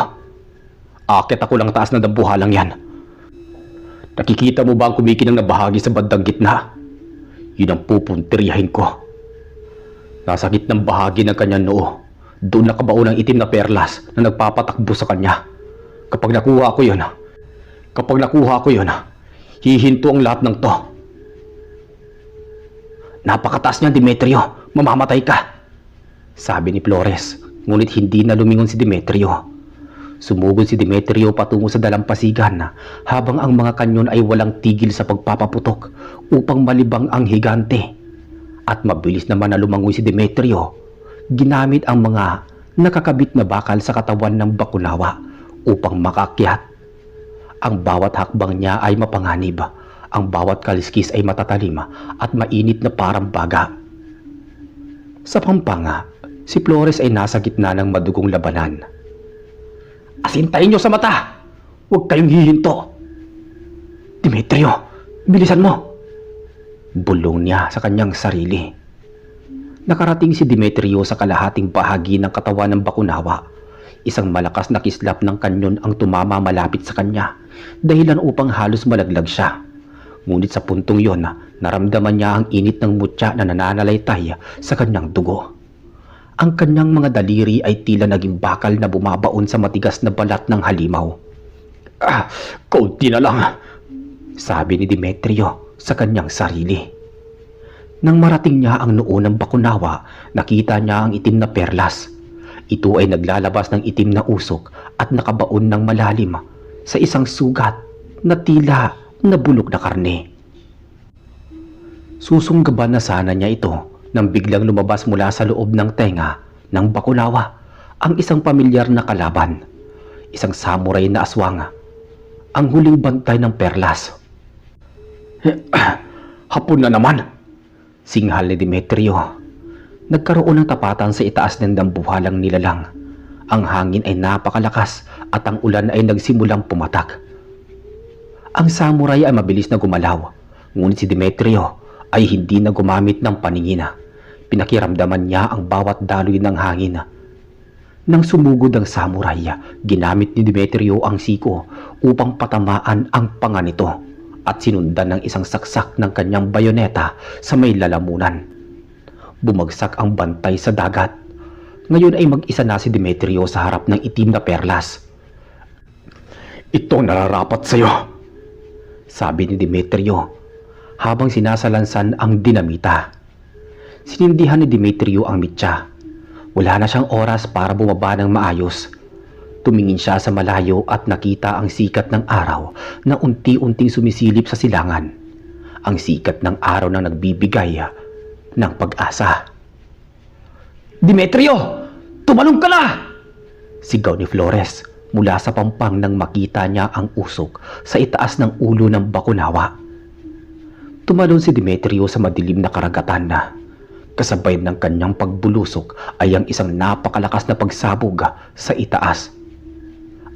Akit ako lang taas ng dambuhalang yan. Nakikita mo ba ang kumikinang na bahagi sa bandang gitna? Yun ang pupuntiryahin ko. Nasa gitnang bahagi ng kanyang noo, doon nakabaon ang itim na perlas na nagpapatakbo sa kanya. Kapag nakuha ko yun, hihinto ang lahat ng to. Napakataas niya, Demetrio. Mamamatay ka. Sabi ni Flores, ngunit hindi na lumingon si Demetrio. Sumugod si Demetrio patungo sa dalampasigan habang ang mga kanyon ay walang tigil sa pagpapaputok upang malibang ang higante. At mabilis naman na lumangoy si Demetrio, ginamit ang mga nakakabit na bakal sa katawan ng bakunawa upang makakyat. Ang bawat hakbang niya ay mapanganib. Ang bawat kaliskis ay matatalim at mainit na parang baga. Sa pampanga, si Flores ay nasa gitna ng madugong labanan. Asintayin niyo sa mata! Huwag kayong hihinto! Demetrio, bilisan mo! Bulong niya sa kanyang sarili. Nakarating si Demetrio sa kalahating bahagi ng katawan ng bakunawa. Isang malakas na kislap ng kanyon ang tumama malapit sa kanya, dahilan upang halos malaglag siya. Ngunit sa puntong yon, naramdaman niya ang init ng mutya na nananalaytay sa kanyang dugo. Ang kanyang mga daliri ay tila naging bakal na bumabaon sa matigas na balat ng halimaw. Kaunti na lang, sabi ni Demetrio sa kanyang sarili. Nang marating niya ang noo ng bakunawa, nakita niya ang itim na perlas. Ito ay naglalabas ng itim na usok at nakabaon ng malalim sa isang sugat na tila nabulok na karne. Susunggaban na sana niya ito nang biglang lumabas mula sa loob ng tenga ng bakunawa ang isang pamilyar na kalaban, isang samurai na aswang, ang huling bantay ng perlas. Hapon na naman, singhal ni Demetrio. Nagkaroon ng tapatan sa itaas ng dambuhalang nilalang. Ang hangin ay napakalakas at ang ulan ay nagsimulang pumatak. Ang samurai ay mabilis na gumalaw, ngunit si Demetrio ay hindi na gumamit ng paningin. Pinakiramdaman niya ang bawat daloy ng hangin. Nang sumugod ang samurai, ginamit ni Demetrio ang siko upang patamaan ang panga nito at sinundan ng isang saksak ng kanyang bayoneta sa may lalamunan. Bumagsak ang bantay sa dagat. Ngayon ay mag-isa na si Demetrio sa harap ng itim na perlas. Ito nararapat sa'yo, sabi ni Demetrio habang sinasalansan ang dinamita. Sinindihan ni Demetrio ang mitya. Wala na siyang oras para bumaba ng maayos. Tumingin siya sa malayo at nakita ang sikat ng araw na unti-unting sumisilip sa silangan. Ang sikat ng araw na nagbibigay ng pag-asa. Demetrio! Tumalong ka na! Sigaw ni Flores mula sa pampang nang makita niya ang usok sa itaas ng ulo ng bakunawa. Tumalon si Demetrio sa madilim na karagatan na. Kasabay ng kanyang pagbulusok ay ang isang napakalakas na pagsabog sa itaas.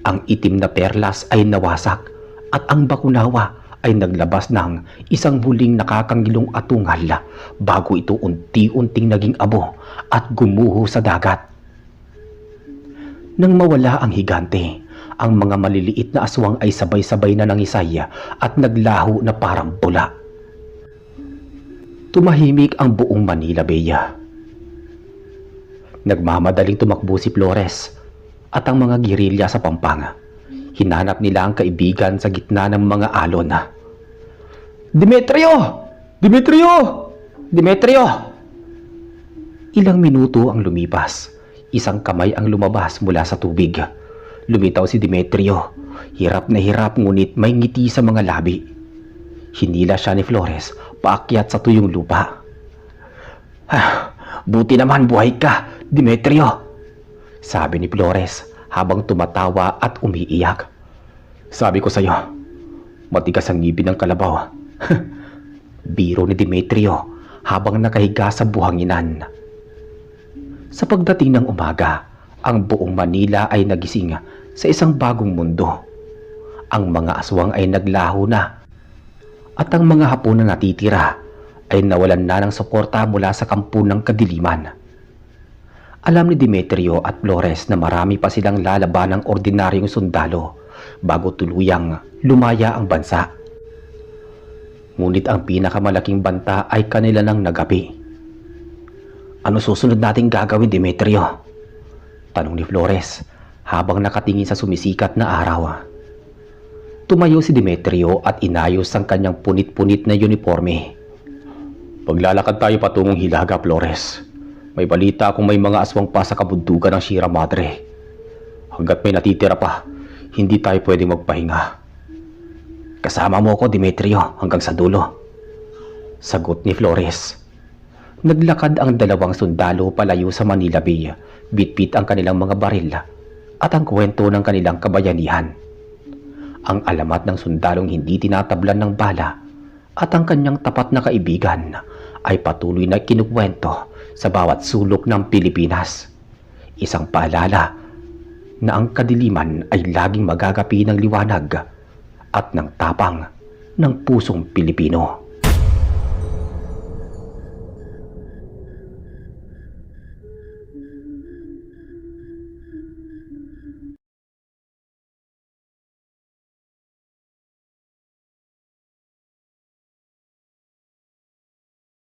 Ang itim na perlas ay nawasak at ang bakunawa ay naglabas ng isang huling nakakangilong atungal bago ito unti-unting naging abo at gumuho sa dagat. Nang mawala ang higante, ang mga maliliit na aswang ay sabay-sabay na nangisay at naglaho na parang bula. Tumahimik ang buong Manila Bay. Nagmamadaling tumakbo si Flores at ang mga gerilya sa Pampanga. Hinanap nila ang kaibigan sa gitna ng mga alon. Demetrio! Demetrio! Demetrio! Ilang minuto ang lumipas. Isang kamay ang lumabas mula sa tubig. Lumitaw si Demetrio. Hirap na hirap ngunit may ngiti sa mga labi. Hinila siya ni Flores paakyat sa tuyong lupa. Buti naman buhay ka, Demetrio, sabi ni Flores habang tumatawa at umiiyak. Sabi ko sa'yo, matigas ang ngipin ng kalabaw. Biro ni Demetrio habang nakahiga sa buhanginan. Sa pagdating ng umaga, ang buong Manila ay nagising sa isang bagong mundo. Ang mga aswang ay naglaho na at ang mga Hapon na natitira ay nawalan na ng suporta mula sa kampo ng kadiliman. Alam ni Demetrio at Flores na marami pa silang lalaban ng ordinaryong sundalo bago tuluyang lumaya ang bansa. Ngunit ang pinakamalaking banta ay kanila nang nagapi. Ano susunod nating gagawin, Demetrio? Tanong ni Flores habang nakatingin sa sumisikat na araw. Tumayo si Demetrio at inayos ang kanyang punit-punit na uniforme. Paglalakad tayo patungong Hilaga, Flores. May balita akong may mga aswang pa sa kabundukan ng Sierra Madre. Hanggat may natitira pa, hindi tayo pwedeng magpahinga. Kasama mo ako, Demetrio, hanggang sa dulo, sagot ni Flores. Naglakad ang dalawang sundalo palayo sa Manila Bay, bitbit ang kanilang mga baril at ang kwento ng kanilang kabayanihan. Ang alamat ng sundalong hindi tinatablan ng bala at ang kanyang tapat na kaibigan ay patuloy na kinukwento sa bawat sulok ng Pilipinas. Isang paalala na ang kadiliman ay laging magagapi ng liwanag at ng tapang ng pusong Pilipino.